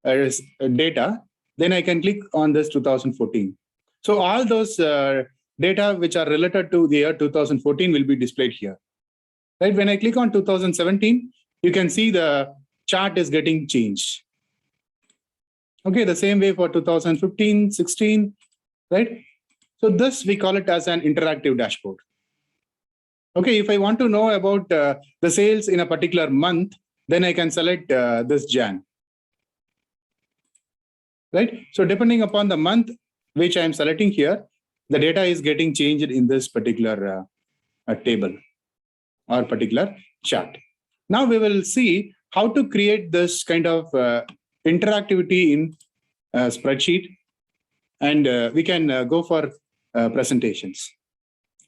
data, then I can click on this 2014. So all those data which are related to the year 2014 will be displayed here. Right? When I click on 2017, you can see the chart is getting changed. Okay, the same way for 2015, 16, right? So this we call it as an interactive dashboard. Okay, if I want to know about the sales in a particular month, then I can select this Jan. Right? So depending upon the month which I am selecting here, the data is getting changed in this particular table or particular chart. Now we will see how to create this kind of interactivity in spreadsheet, and we can go for presentations,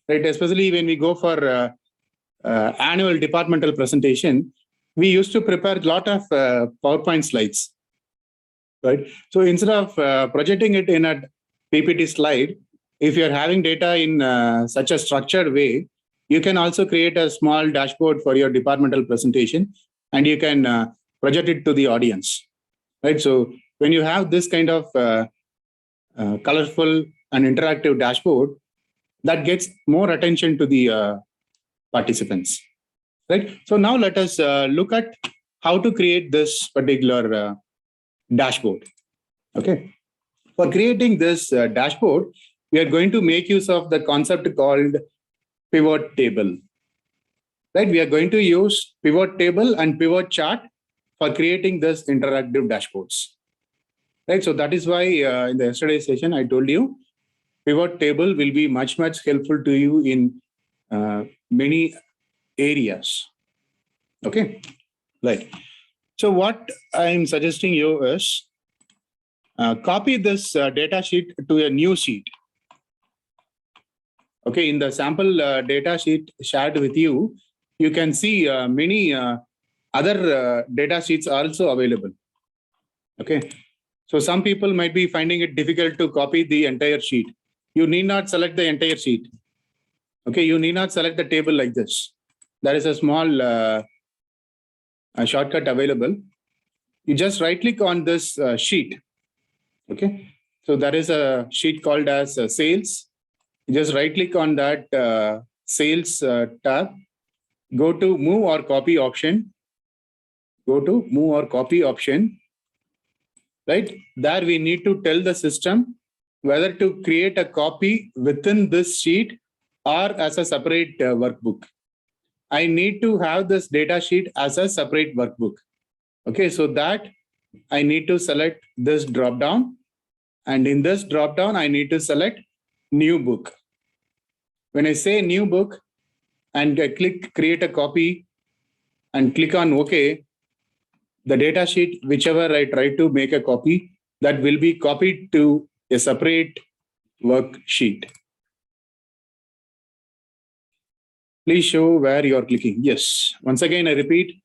right? Especially when we go for annual departmental presentation, we used to prepare a lot of PowerPoint slides, right? So instead of projecting it in a PPT slide, if you're having data in such a structured way, you can also create a small dashboard for your departmental presentation, and you can project it to the audience, right? So when you have this kind of colorful and interactive dashboard, that gets more attention to the participants, right? So now let us look at how to create this particular dashboard. Okay. For creating this dashboard, we are going to make use of the concept called pivot table, right? We are going to use pivot table and pivot chart for creating this interactive dashboards, right? So that is why in the yesterday's session, I told you pivot table will be much helpful to you in many areas. Okay, right. So what I'm suggesting you is copy this data sheet to a new sheet. Okay, in the sample data sheet shared with you, you can see many other data sheets are also available. Okay, so some people might be finding it difficult to copy the entire sheet. You need not select the entire sheet. Okay, you need not select the table like this. There is a small shortcut available. You just right click on this sheet. Okay, so there is a sheet called as sales. You just right click on that sales tab. Go to move or copy option. Go to move or copy option. Right, there we need to tell the system whether to create a copy within this sheet or as a separate workbook. I need to have this data sheet as a separate workbook. Okay, so that I need to select this drop down, and in this drop down I need to select new book. When I say new book and I click create a copy and click on OK, the data sheet, whichever I try to make a copy, that will be copied to a separate worksheet. Please show where you are clicking. Yes. Once again, I repeat.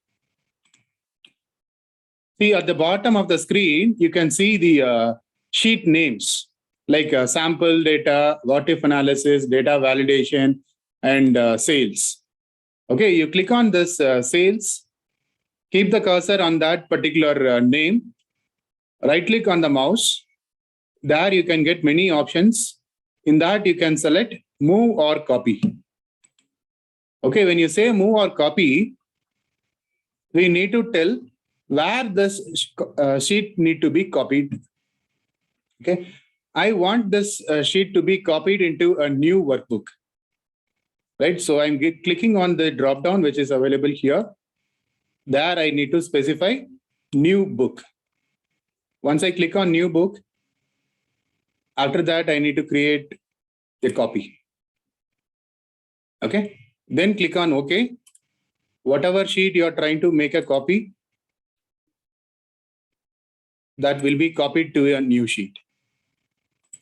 See at the bottom of the screen, you can see the sheet names like sample data, what if analysis, data validation, and sales. Okay, you click on this sales, keep the cursor on that particular name, right click on the mouse. There you can get many options. In that you can select move or copy. Okay, when you say move or copy, we need to tell where this sheet need to be copied. Okay, I want this sheet to be copied into a new workbook. Right, so I'm clicking on the drop down which is available here. There I need to specify new book. Once I click on new book, after that I need to create a copy. Okay, then click on OK. Whatever sheet you are trying to make a copy, that will be copied to a new sheet.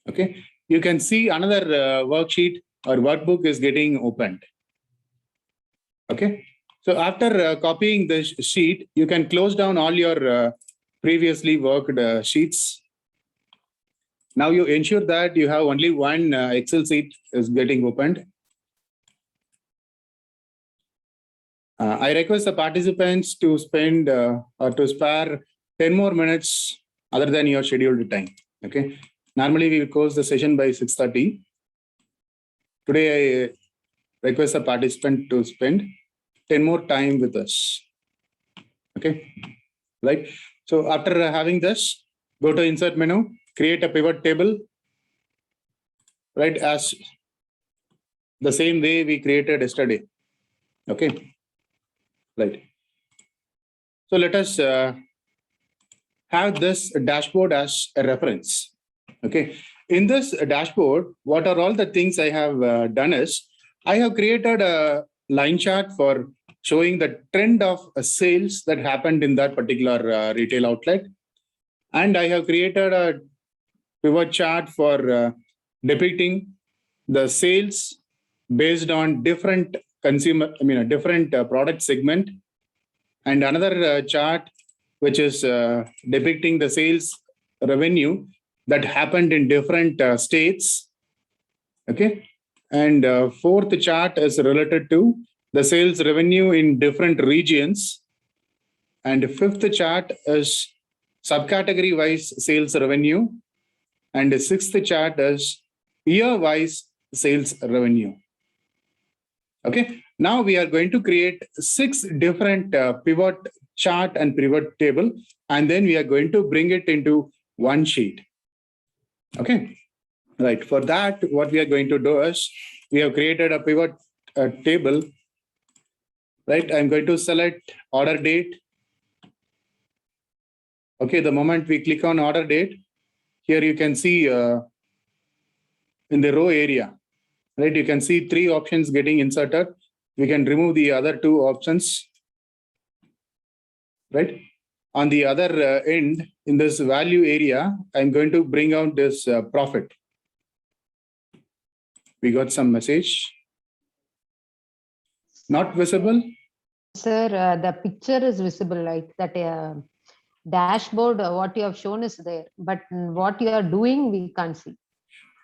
Okay, you can see another worksheet or workbook is getting opened. Okay, so after copying the sheet, you can close down all your previously worked sheets. Now you ensure that you have only one Excel sheet is getting opened. I request the participants to spend or to spare 10 more minutes other than your scheduled time. Okay, normally we will close the session by 6:30. today I request the participant to spend 10 more time with us. Okay, right? So after having this, go to insert menu, create a pivot table, right? As the same way we created yesterday. Okay, right. So let us have this dashboard as a reference. Okay, in this dashboard, what are all the things I have done is I have created a line chart for showing the trend of sales that happened in that particular retail outlet. And I have created a pivot chart for depicting the sales based on different different product segment. And another chart which is depicting the sales revenue that happened in different states. Okay. And fourth chart is related to the sales revenue in different regions. And fifth chart is subcategory wise sales revenue. And the sixth chart is year wise sales revenue. Okay. Now we are going to create 6 different pivot chart and pivot table, and then we are going to bring it into one sheet. Okay. Right. For that, what we are going to do is we have created a pivot table. Right. I'm going to select order date. Okay. The moment we click on order date, here you can see in the row area, right? You can see 3 options getting inserted. We can remove the other 2 options. Right. On the other end, in this value area, I'm going to bring out this profit. We got some message. Not visible? Sir, the picture is visible, like that dashboard, what you have shown is there, but what you are doing, we can't see.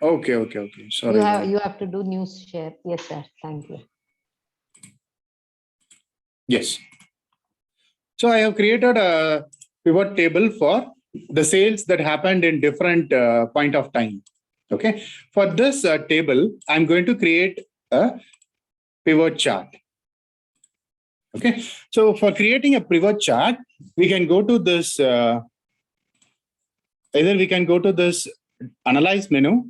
Okay. Sorry. You have to do news share. Yes, sir. Thank you. Yes. So I have created a pivot table for the sales that happened in different point of time. Okay. For this table, I'm going to create a pivot chart. Okay. So for creating a pivot chart, we can go to this, either we can go to this analyze menu.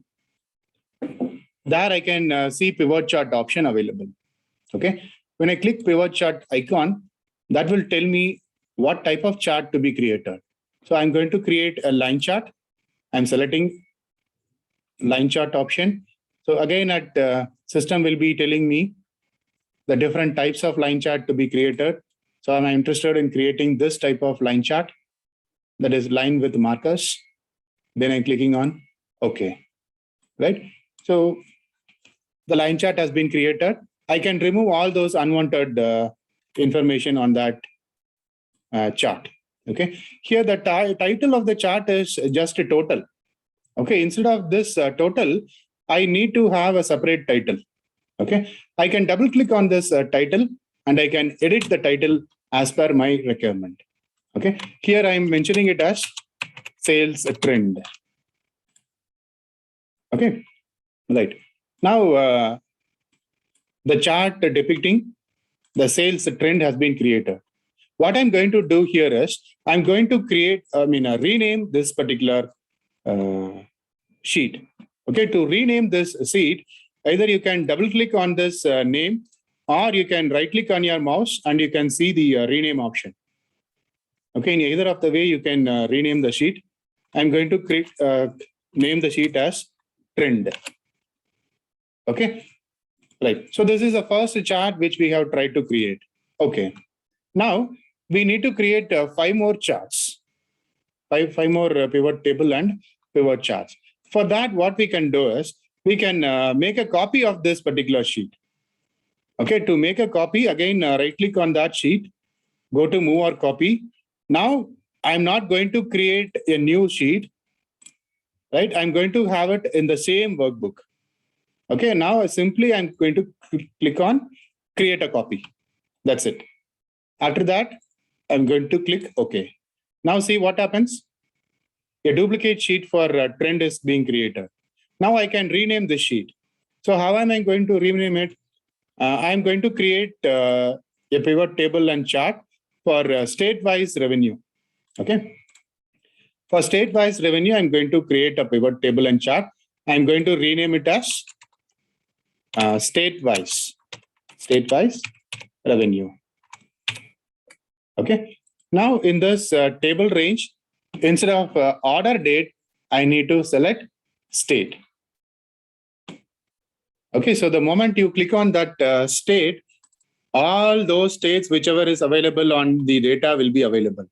There I can see pivot chart option available. Okay. When I click pivot chart icon, that will tell me what type of chart to be created. So I'm going to create a line chart. I'm selecting line chart option. So again, at system will be telling me the different types of line chart to be created. So I'm interested in creating this type of line chart, that is line with markers. Then I'm clicking on OK. Right. So the line chart has been created. I can remove all those unwanted information on that chart. Okay. Here the title of the chart is just a total. Okay. Instead of this total, I need to have a separate title. Okay. I can double click on this title and I can edit the title as per my requirement. Okay. Here I'm mentioning it as sales trend. Okay. Right. Now, the chart depicting the sales trend has been created. What I'm going to do here is I'm going to rename this particular sheet. Okay. To rename this sheet, either you can double click on this name, or you can right click on your mouse and you can see the rename option. Okay. In either of the way, you can rename the sheet. I'm going to name the sheet as trend. Okay. Right. So this is the first chart which we have tried to create. Okay. Now we need to create 5 more charts, five more pivot table and pivot charts. For that, what we can do is we can make a copy of this particular sheet. Okay. To make a copy, again, right click on that sheet, go to move or copy. Now I'm not going to create a new sheet, right? I'm going to have it in the same workbook. Okay, now simply I'm going to click on create a copy. That's it. After that, I'm going to click OK. Now see what happens. A duplicate sheet for trend is being created. Now I can rename this sheet. So how am I going to rename it? I'm going to create a pivot table and chart for state-wise revenue. Okay. For state-wise revenue, I'm going to create a pivot table and chart. I'm going to rename it as state-wise revenue. Okay. Now in this table range, instead of order date, I need to select state. Okay, so the moment you click on that state, all those states, whichever is available on the data, will be available,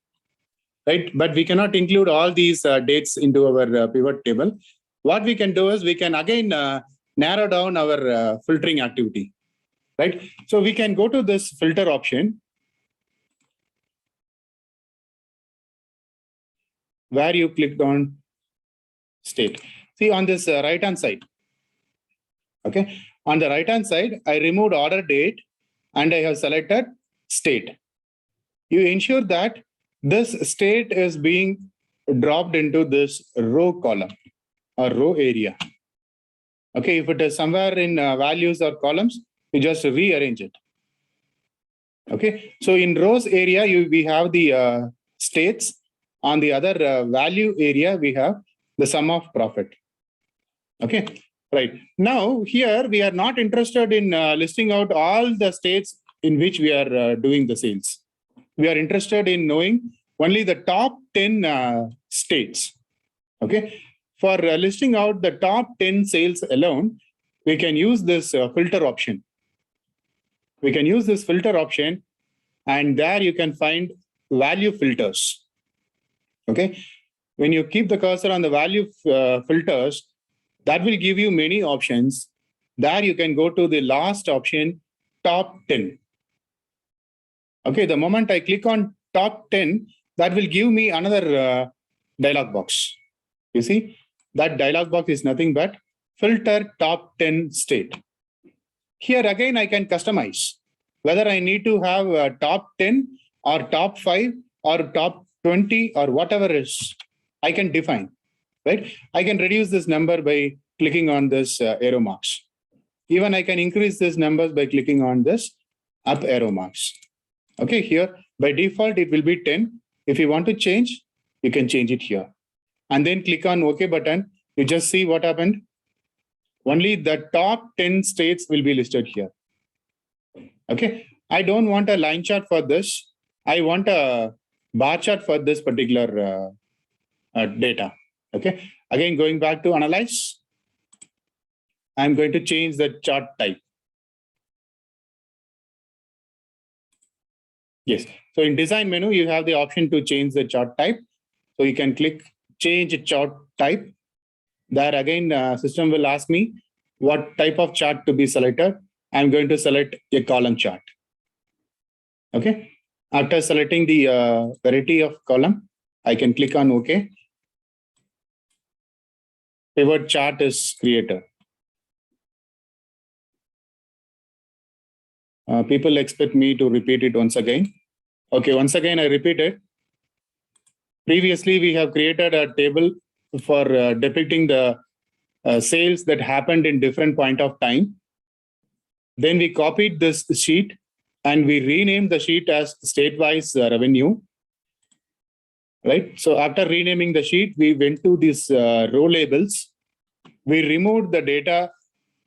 right? But we cannot include all these dates into our pivot table. What we can do is we can again narrow down our filtering activity, right? So we can go to this filter option where you clicked on state. See on this right-hand side. Okay, on the right-hand side, I removed order date and I have selected state. You ensure that this state is being dropped into this row column or row area. Okay, if it is somewhere in values or columns, you just rearrange it. Okay, so in rows area, we have the states. On the other value area, we have the sum of profit. Okay, right. Now here we are not interested in listing out all the states in which we are doing the sales. We are interested in knowing only the top 10 states. Okay, for listing out the top 10 sales alone, we can use this filter option. We can use this filter option, and there you can find value filters. Okay, when you keep the cursor on the value filters, that will give you many options. There you can go to the last option, top 10. Okay, the moment I click on top 10, that will give me another dialog box. You see, that dialog box is nothing but filter top 10 state. Here again, I can customize whether I need to have top 10 or top 5 or top 20 or whatever is, I can define, right? I can reduce this number by clicking on this arrow marks. Even I can increase this numbers by clicking on this up arrow marks. Okay, here by default, it will be 10. If you want to change, you can change it here. And then click on OK button. You just see what happened. Only the top 10 states will be listed here. Okay, I don't want a line chart for this. I want a bar chart for this particular data. Okay, again, going back to analyze, I'm going to change the chart type. Yes, so in design menu, you have the option to change the chart type. So you can click change chart type. There again, system will ask me what type of chart to be selected. I'm going to select a column chart. Okay, after selecting the variety of column, I can click on OK. Pivot chart is created. People expect me to repeat it once again. Okay, once again, I repeat it. Previously, we have created a table for depicting the sales that happened in different point of time. Then we copied this sheet and we renamed the sheet as state-wise revenue. Right. So after renaming the sheet, we went to these row labels. We removed the data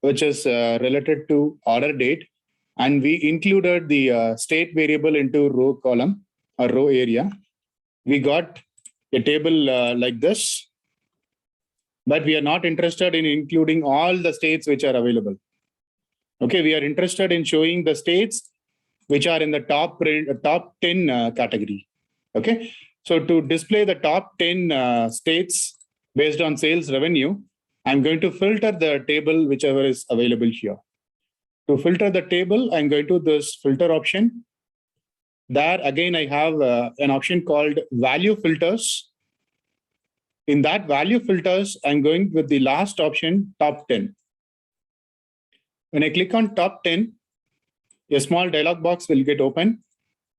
which is related to order date, and we included the state variable into row column or row area. We got a table like this, but we are not interested in including all the states which are available. Okay, we are interested in showing the states which are in the top 10 category. Okay, so to display the top 10 states based on sales revenue, I'm going to filter the table whichever is available here. To filter the table, I'm going to this filter option. There again, I have an option called value filters. In that value filters, I'm going with the last option, top 10. When I click on top 10, a small dialog box will get open.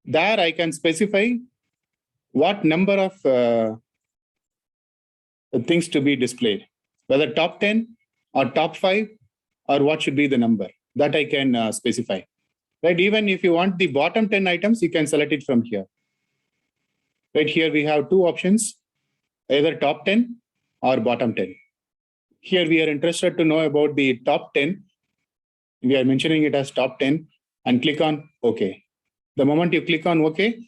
There I can specify what number of things to be displayed, whether top 10 or top 5 or what should be the number that I can specify. Right? Even if you want the bottom 10 items, you can select it from here. Right here, we have two options, either top 10 or bottom 10. Here, we are interested to know about the top 10. We are mentioning it as top 10 and click on OK. The moment you click on OK,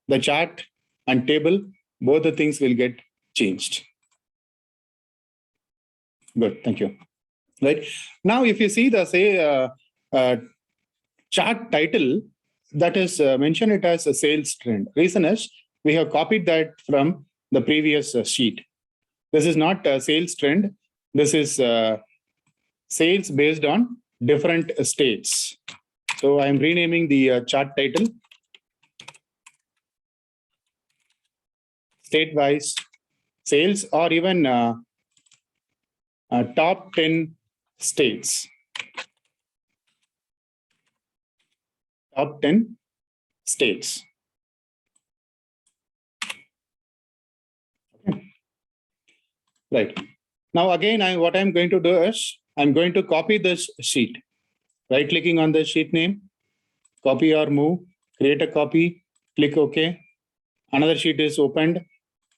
the chart and table, both the things will get changed. Good, thank you. Right now, if you see the chart title, that is mention it as a sales trend. Reason is we have copied that from the previous sheet. This is not a sales trend. This is sales based on different states. So I'm renaming the chart title state-wise sales, or even top 10 states. Top 10 states. Okay. Right. Now, again, what I'm going to do is I'm going to copy this sheet. Right-clicking on the sheet name, copy or move, create a copy, click OK. Another sheet is opened.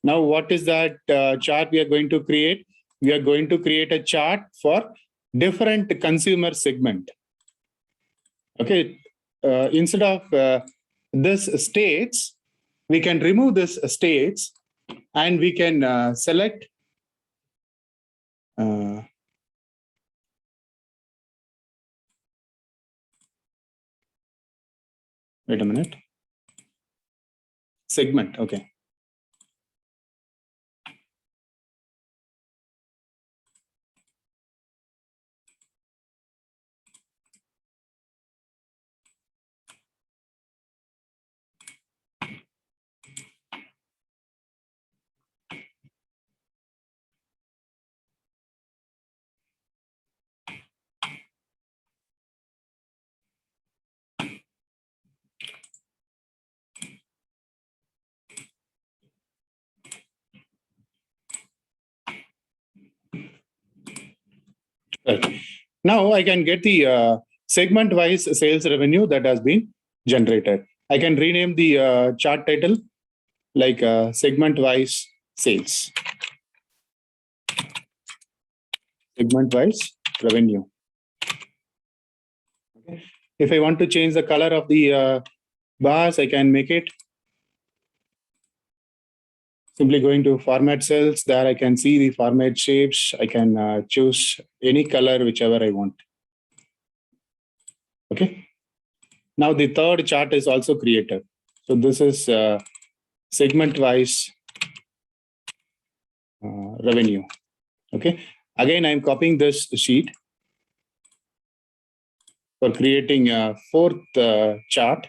Now, what is that chart we are going to create? We are going to create a chart for different consumer segment. Okay. Instead of this states, we can remove this states and we can select wait a minute. Segment, okay. Right. Now I can get the segment-wise sales revenue that has been generated. I can rename the chart title like segment-wise sales. Segment-wise revenue. Okay. If I want to change the color of the bars, I can make it. Simply going to format cells, there I can see the format shapes. I can choose any color, whichever I want. Okay. Now the third chart is also created. So this is segment-wise revenue. Okay. Again, I'm copying this sheet for creating a fourth chart.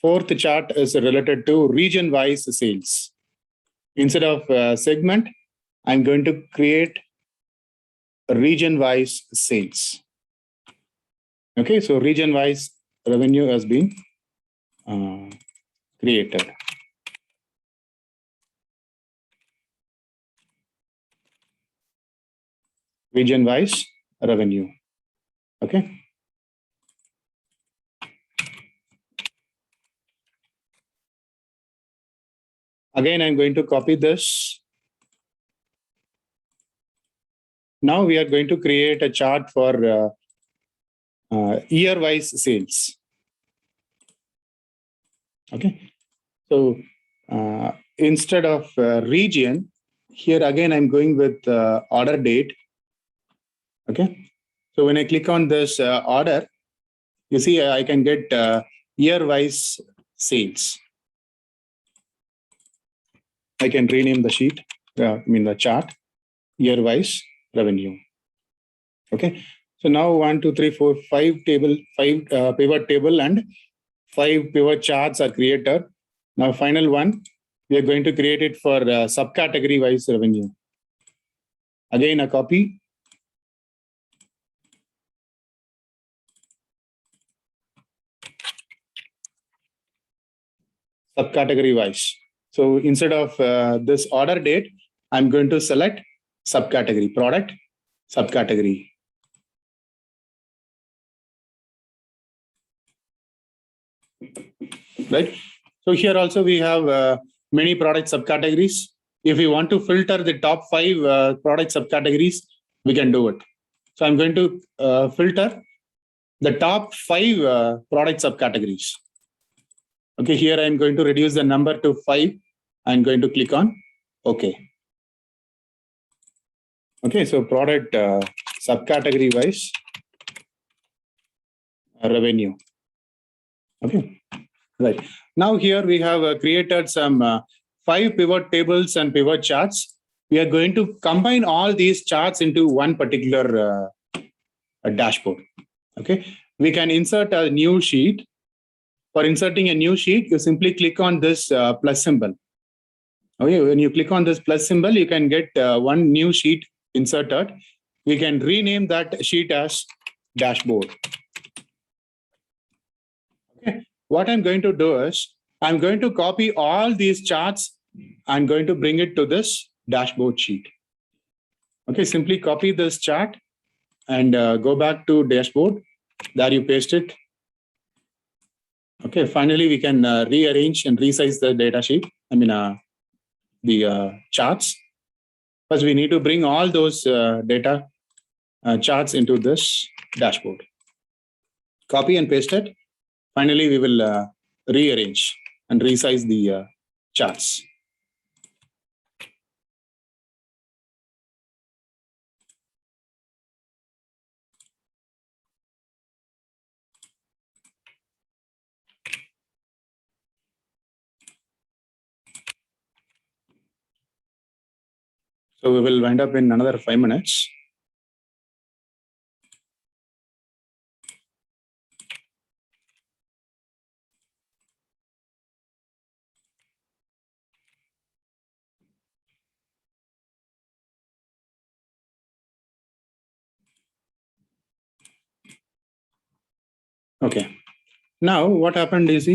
Fourth chart is related to region-wise sales. Instead of segment, I'm going to create a region-wise sales. Okay, so region-wise revenue has been created. Region-wise revenue. Okay. Again, I'm going to copy this. Now we are going to create a chart for year-wise sales. Okay. So instead of region, here again, I'm going with order date. Okay. So when I click on this order, you see I can get year-wise sales. I can rename the sheet, the chart, year-wise revenue. Okay. So now 1, 2, 3, 4, 5 pivot table and 5 pivot charts are created. Now final one, we are going to create it for subcategory wise revenue. Again, a copy. Subcategory wise. So instead of this order date, I'm going to select subcategory, product, subcategory. right? So here also we have many product subcategories. If we want to filter the top 5 product subcategories, we can do it. So I'm going to filter the top 5 product subcategories. Okay, here I'm going to reduce the number to 5. I'm going to click on OK. Okay, so product subcategory wise revenue. Okay, right. Now here we have created some 5 pivot tables and pivot charts. We are going to combine all these charts into one particular dashboard. Okay, we can insert a new sheet. For inserting a new sheet, you simply click on this plus symbol. Okay, when you click on this plus symbol, you can get one new sheet inserted. We can rename that sheet as dashboard. Okay, what I'm going to do is I'm going to copy all these charts. I'm going to bring it to this dashboard sheet. Okay, simply copy this chart and go back to dashboard. There you paste it. Okay, finally we can rearrange and resize the data sheet. The charts. First, we need to bring all those data charts into this dashboard. Copy and paste it. Finally, we will rearrange and resize the charts. So we will wind up in another 5 minutes. Okay. Now what happened is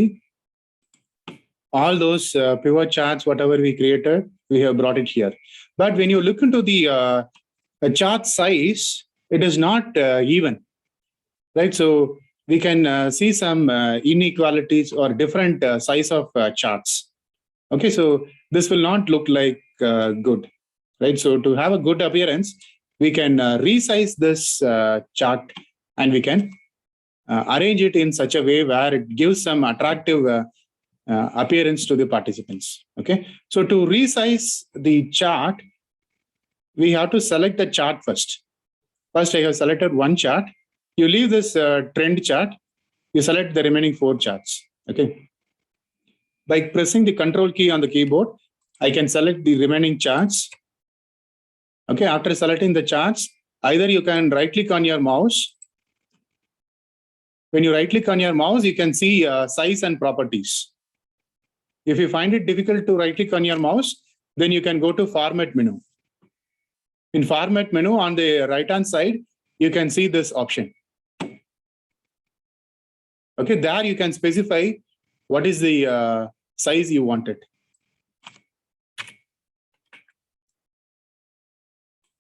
all those pivot charts, whatever we created, we have brought it here. But when you look into the chart size, it is not even, right? So we can see some inequalities or different size of charts. Okay, so this will not look like good, right? So to have a good appearance, we can resize this chart and we can arrange it in such a way where it gives some attractive appearance to the participants. Okay, so to resize the chart, we have to select the chart first. First, I have selected one chart. You leave this trend chart. You select the remaining 4 charts. Okay, by pressing the Control key on the keyboard, I can select the remaining charts. Okay, after selecting the charts, either you can right-click on your mouse. When you right-click on your mouse, you can see size and properties. If you find it difficult to right-click on your mouse, then you can go to Format menu. In Format menu on the right-hand side, you can see this option. Okay, there you can specify what is the size you wanted.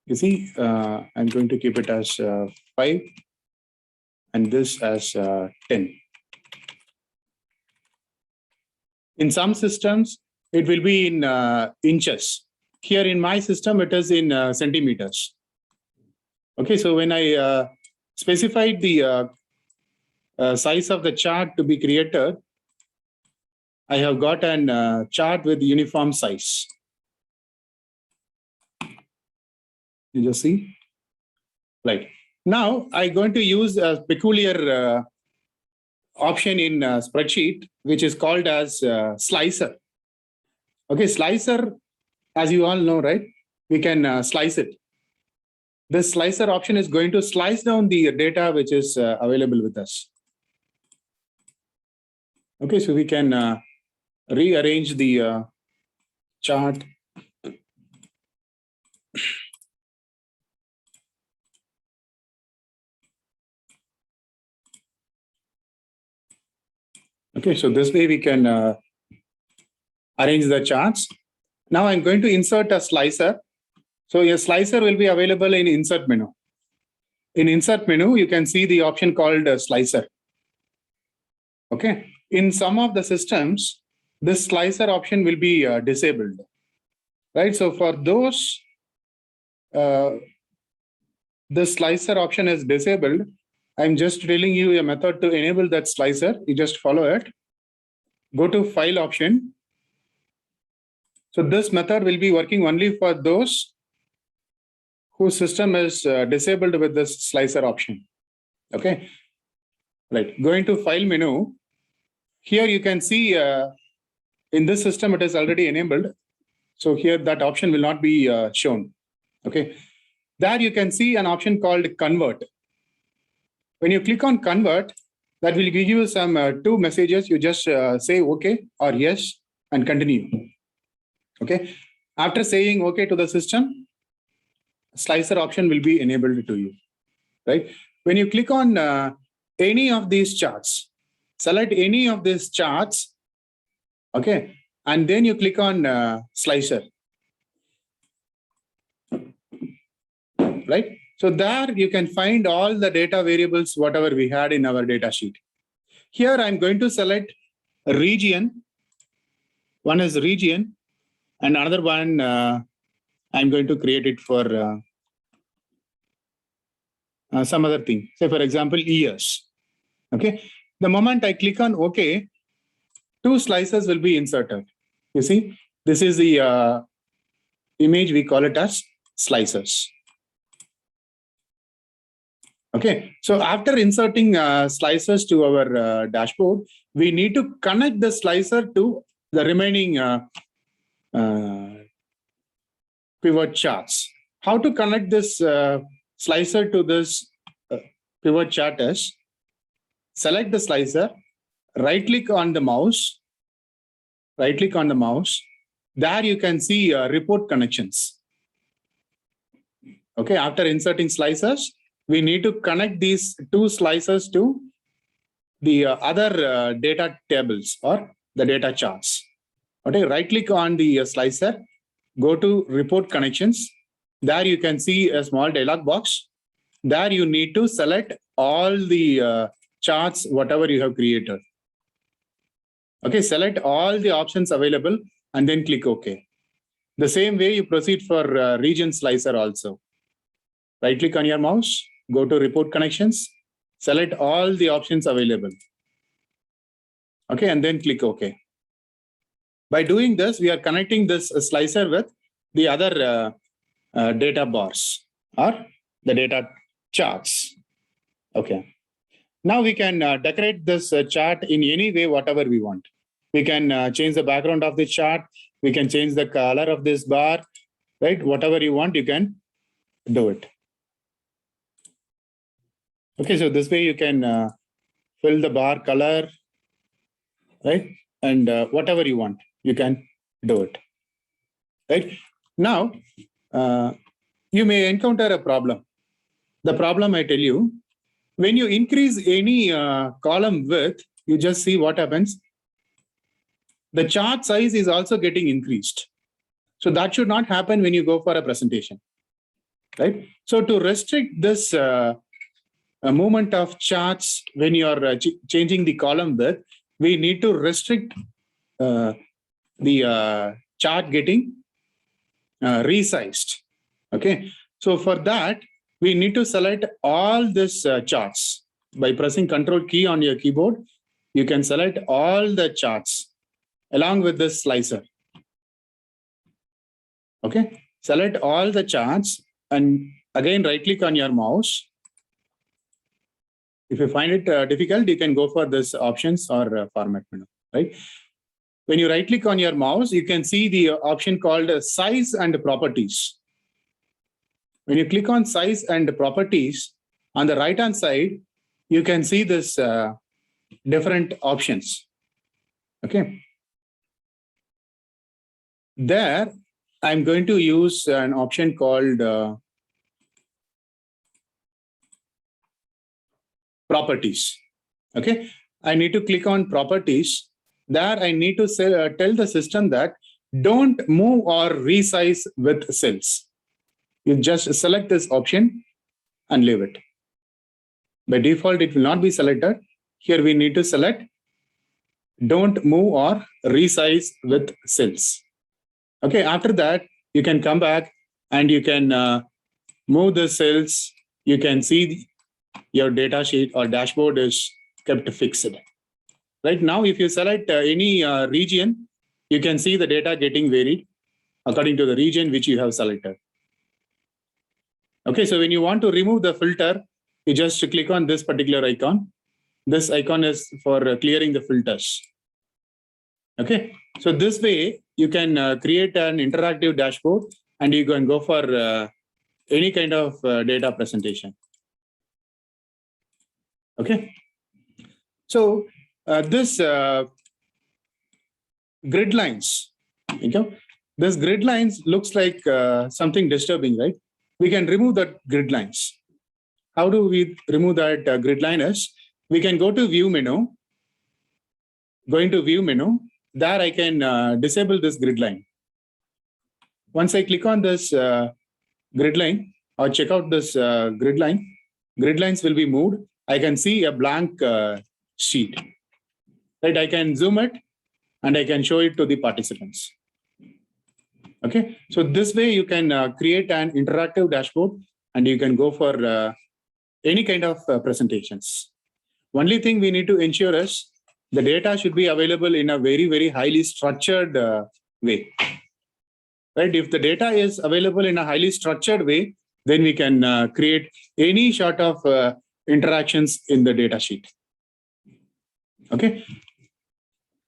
You see, I'm going to keep it as 5 and this as 10. In some systems, it will be in inches. Here in my system, it is in centimeters. Okay, so when I specified the size of the chart to be created, I have got an chart with uniform size. You just see? Right. Now, I'm going to use a peculiar option in spreadsheet, which is called as slicer. Okay, slicer, as you all know, right? We can slice it. This slicer option is going to slice down the data which is available with us. Okay, so we can rearrange the chart. Okay, so this way we can arrange the charts. Now I'm going to insert a slicer. So your slicer will be available in Insert menu. In Insert menu, you can see the option called Slicer. Okay, in some of the systems, this slicer option will be disabled, right? So for those, the slicer option is disabled. I'm just telling you a method to enable that slicer. You just follow it. Go to file option. So this method will be working only for those whose system is disabled with this slicer option. Okay. Right. Going to file menu. Here you can see in this system, it is already enabled. So here that option will not be shown. Okay. There you can see an option called convert. When you click on convert, that will give you some two messages. You just say okay or yes and continue. Okay. After saying okay to the system, slicer option will be enabled to you, right? When you click on any of these charts, select any of these charts, okay, and then you click on slicer, right? So there you can find all the data variables, whatever we had in our data sheet. Here I'm going to select a region. One is region, and another one I'm going to create it for some other thing. Say for example, years. Okay. The moment I click on OK, two slices will be inserted. You see, this is the image. We call it as slices. Okay. So after inserting slices to our dashboard, we need to connect the slicer to the remaining pivot charts. How to connect this slicer to this pivot chart is select the slicer, right click on the mouse, there you can see report connections. Okay, after inserting slicers, we need to connect these two slicers to the other data tables or the data charts. Okay, right click on the slicer, go to report connections. There you can see a small dialog box. There you need to select all the charts, whatever you have created. Okay, select all the options available and then click OK. The same way you proceed for region slicer also. Right click on your mouse, go to report connections, select all the options available. Okay, and then click OK. By doing this, we are connecting this slicer with the other data bars or the data charts. Okay. Now we can decorate this chart in any way, whatever we want. We can change the background of the chart. We can change the color of this bar, right? Whatever you want, you can do it. Okay, so this way you can fill the bar color, right? And whatever you want, you can do it, right? Now, you may encounter a problem. The problem I tell you, when you increase any column width, you just see what happens. The chart size is also getting increased. So that should not happen when you go for a presentation, right? So to restrict this movement of charts when you are changing the column width, we need to restrict the chart getting resized. Okay. So for that, we need to select all these charts. By pressing Control key on your keyboard, you can select all the charts along with this slicer. Okay, select all the charts and again right-click on your mouse. If you find it difficult, you can go for this options or format menu, right? When you right-click on your mouse, you can see the option called size and properties. When you click on size and properties, on the right-hand side, you can see this different options. Okay. There, I'm going to use an option called properties. Okay. I need to click on properties. There, I need to say, tell the system that don't move or resize with cells. You just select this option and leave it. By default, it will not be selected. Here we need to select don't move or resize with cells. Okay, after that, you can come back and you can move the cells. You can see your data sheet or dashboard is kept fixed. Right now, if you select any region, you can see the data getting varied according to the region which you have selected. Okay, so when you want to remove the filter, you just click on this particular icon. This icon is for clearing the filters. Okay, so this way you can create an interactive dashboard and you can go for any kind of data presentation. Okay, so this grid lines, this grid lines looks like something disturbing, right? We can remove that grid lines. How do we remove that grid line is, we can go to view menu, going to view menu, there I can disable this grid line. Once I click on this grid line or check out this grid lines will be moved. I can see a blank sheet, right? I can zoom it and I can show it to the participants. Okay, so this way you can create an interactive dashboard and you can go for any kind of presentations. Only thing we need to ensure is the data should be available in a very, very highly structured way. Right? If the data is available in a highly structured way, then we can create any sort of interactions in the data sheet. Okay.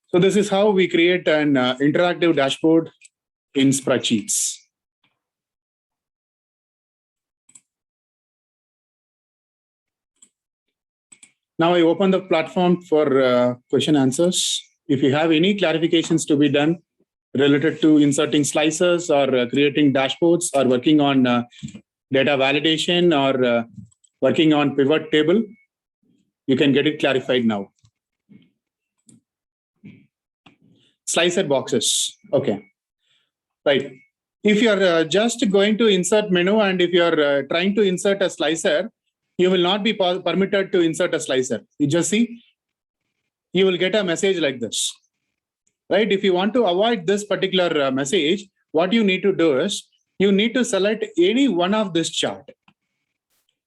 So this is how we create an interactive dashboard in spreadsheets. Now I open the platform for question answers. If you have any clarifications to be done related to inserting slicers or creating dashboards or working on data validation or working on pivot table, you can get it clarified now. Slicer boxes. Okay. Right. If you're just going to insert menu and if you're trying to insert a slicer, you will not be permitted to insert a slicer. You just see, you will get a message like this. Right? If you want to avoid this particular message, what you need to do is, you need to select any one of this chart.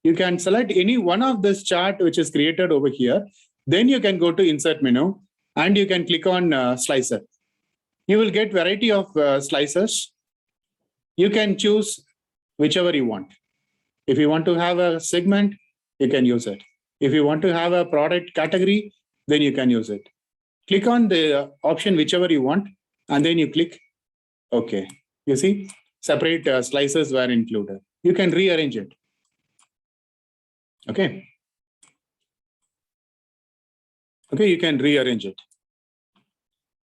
You can select any one of this chart which is created over here. Then you can go to insert menu and you can click on slicer. You will get variety of slicers. You can choose whichever you want. If you want to have a segment, you can use it. If you want to have a product category, then you can use it. Click on the option whichever you want, and then you click OK. You see, separate slices were included. You can rearrange it. Okay. Okay, you can rearrange it.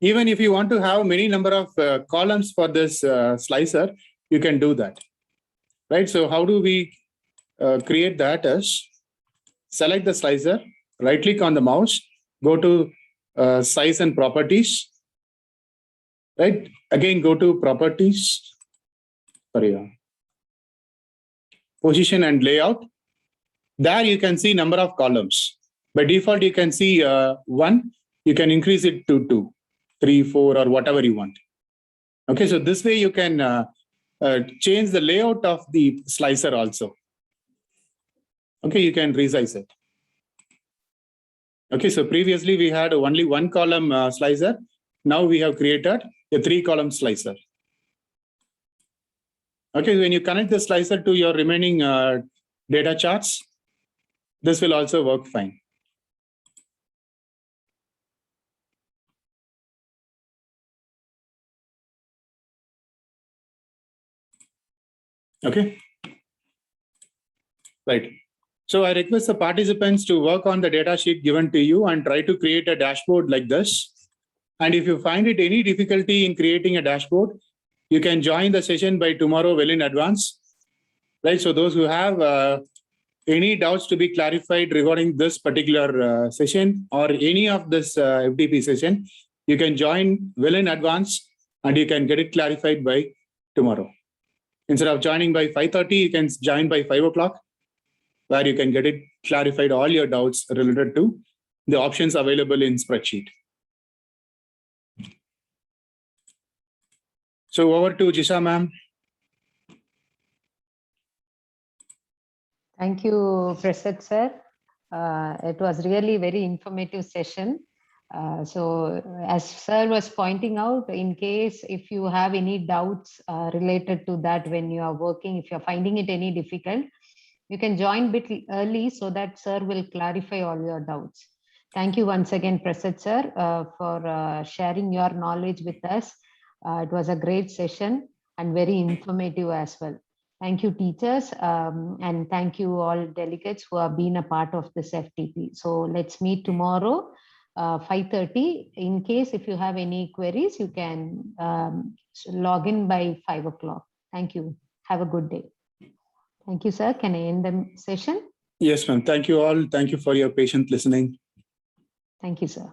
Even if you want to have many number of columns for this slicer, you can do that. Right? So how do we create that is, select the slicer, right click on the mouse, go to size and properties, right? Again, go to properties, position and layout. There you can see number of columns. By default, you can see 1, you can increase it to 2, 3, 4, or whatever you want. Okay, so this way you can change the layout of the slicer also. Okay, you can resize it. Okay, so previously we had only 1 column slicer. Now we have created a 3-column slicer. Okay, when you connect the slicer to your remaining data charts, this will also work fine. Okay. Right. So I request the participants to work on the data sheet given to you and try to create a dashboard like this. And if you find it any difficulty in creating a dashboard, you can join the session by tomorrow well in advance. Right. So those who have any doubts to be clarified regarding this particular session or any of this FDP session, you can join well in advance and you can get it clarified by tomorrow. Instead of joining by 5:30, you can join by 5 o'clock, where you can get it clarified all your doubts related to the options available in spreadsheet. So over to Jisha ma'am. Thank you, Prasad sir. It was really very informative session. So as sir was pointing out, in case if you have any doubts related to that when you are working, if you're finding it any difficult, you can join bit early so that sir will clarify all your doubts. Thank you once again, Prasad sir, for sharing your knowledge with us. It was a great session and very informative as well. Thank you, teachers, and thank you all delegates who have been a part of this FTP. So let's meet tomorrow, 5:30. In case if you have any queries, you can log in by 5 o'clock. Thank you. Have a good day. Thank you, sir. Can I end the session? Yes, ma'am. Thank you all. Thank you for your patient listening. Thank you, sir.